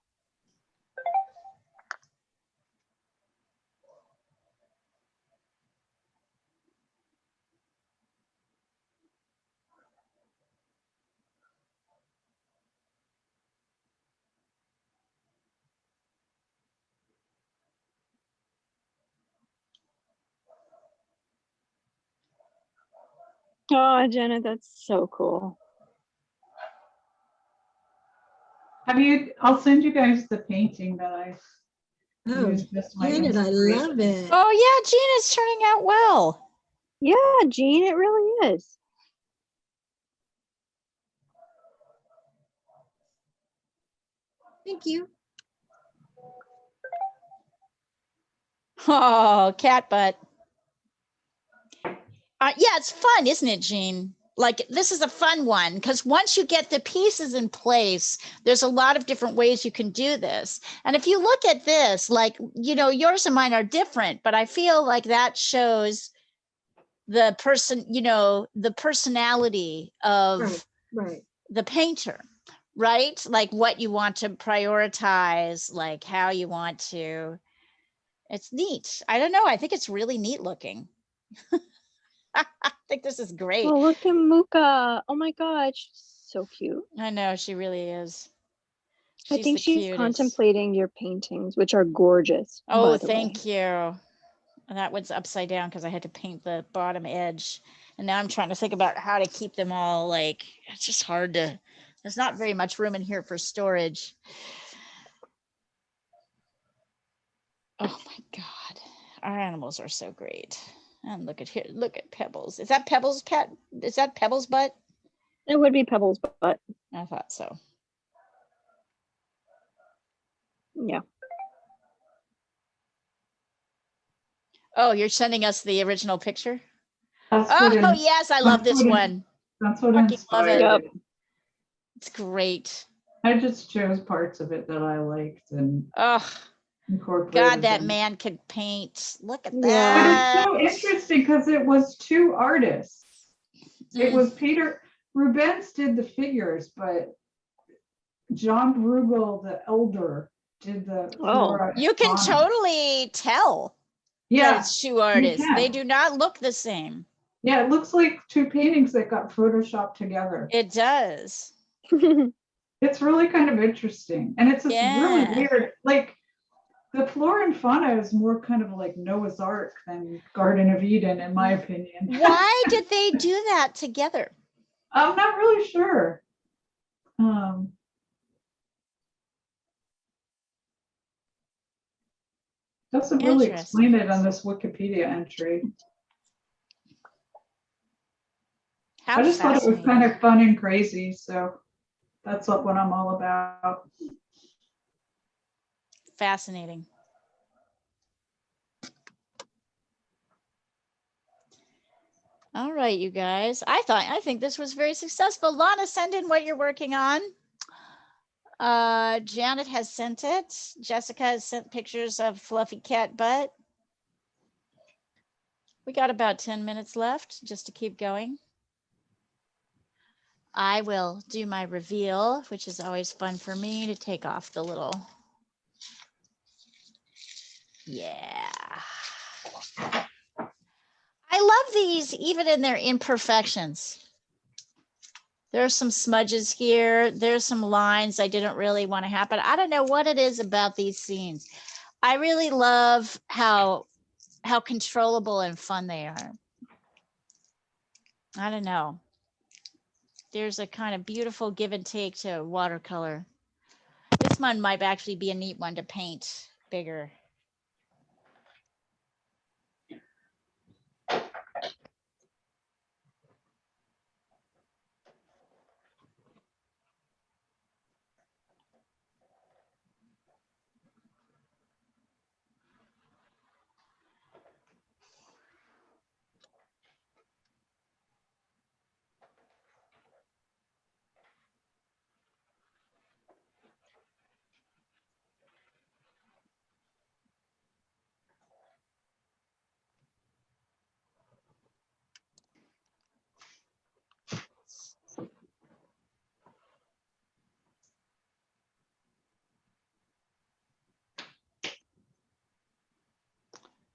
S4: Oh, Jenna, that's so cool.
S3: I'll send you guys the painting that I
S2: Oh,
S3: used. Just my
S2: Janet, I
S3: inspiration.
S2: love it.
S1: Oh yeah, Jean is turning out well.
S4: Yeah, Jean, it really is.
S2: Thank you.
S1: Oh, cat butt. Yeah, it's fun, isn't it, Jean? Like, this is a fun one because once you get the pieces in place, there's a lot of different ways you can do this. And if you look at this, like, you know, yours and mine are different, but I feel like that shows the person, you know, the personality of
S2: Right.
S1: the painter, right? Like what you want to prioritize, like how you want to. It's neat. I don't know. I think it's really neat looking. I think this is great.
S4: Oh, look at Muka. Oh my God, she's so cute.
S1: I know, she really is.
S4: I think she's
S1: cutest.
S4: contemplating your paintings, which are gorgeous.
S1: Oh, thank you. And that one's upside down because I had to paint the bottom edge. And now I'm trying to think about how to keep them all, like, it's just hard to, there's not very much room in here for storage. Oh my God. Our animals are so great. And look at here, look at Pebbles. Is that Pebbles' pet? Is that Pebbles' butt?
S4: It would be Pebbles' butt.
S1: I thought so.
S4: Yeah.
S1: Oh, you're sending us the original picture?
S3: That's
S1: Oh, yes, I love this one.
S3: That's what
S1: Fucking
S3: inspired
S1: love
S3: it.
S1: It's great.
S3: I just chose parts of it that I liked and
S1: Oh,
S3: incorporated
S1: God, that
S3: them.
S1: man could paint. Look at
S4: Yeah.
S1: that.
S3: But it's so interesting because it was two artists. It was Peter Rubens did the figures, but John Bruegel, the elder, did the flora and
S1: You can
S3: fauna.
S1: totally tell that
S3: Yeah,
S1: it's two artists.
S3: can.
S1: They do not look the same.
S3: yeah, it looks like two paintings that got photoshopped together.
S1: It does.
S3: It's really kind of interesting, and it's this really
S1: Yeah.
S3: weird, like The flora and fauna is more kind of like Noah's Ark than Garden of Eden, in my opinion.
S1: Why did they do that together?
S3: I'm not really sure. Doesn't really explain it on this Wikipedia entry.
S1: How
S3: I just thought it was
S1: fascinating.
S3: kind of fun and crazy, so that's what I'm all about.
S1: Fascinating. All right, you guys. I think this was very successful. Lana, send in what you're working on. Janet has sent it. Jessica has sent pictures of fluffy cat butt. We got about 10 minutes left just to keep going. I will do my reveal, which is always fun for me to take off the little. Yeah. I love these even in their imperfections. There's some smudges here. There's some lines I didn't really want to have, but I don't know what it is about these scenes. I really love how controllable and fun they are. I don't know. There's a kind of beautiful give and take to watercolor. This one might actually be a neat one to paint bigger.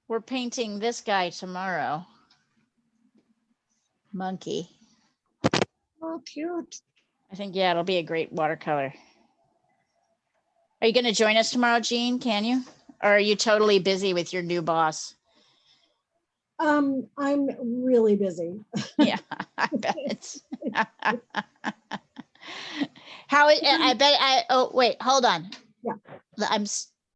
S1: We're painting this guy tomorrow. Monkey.
S2: Oh, cute.
S1: I think, yeah, it'll be a great watercolor. Are you going to join us tomorrow, Jean? Can you? Or are you totally busy with your new boss?
S2: I'm really busy.
S1: Yeah, I bet. How, I bet, oh, wait, hold on.
S2: Yeah.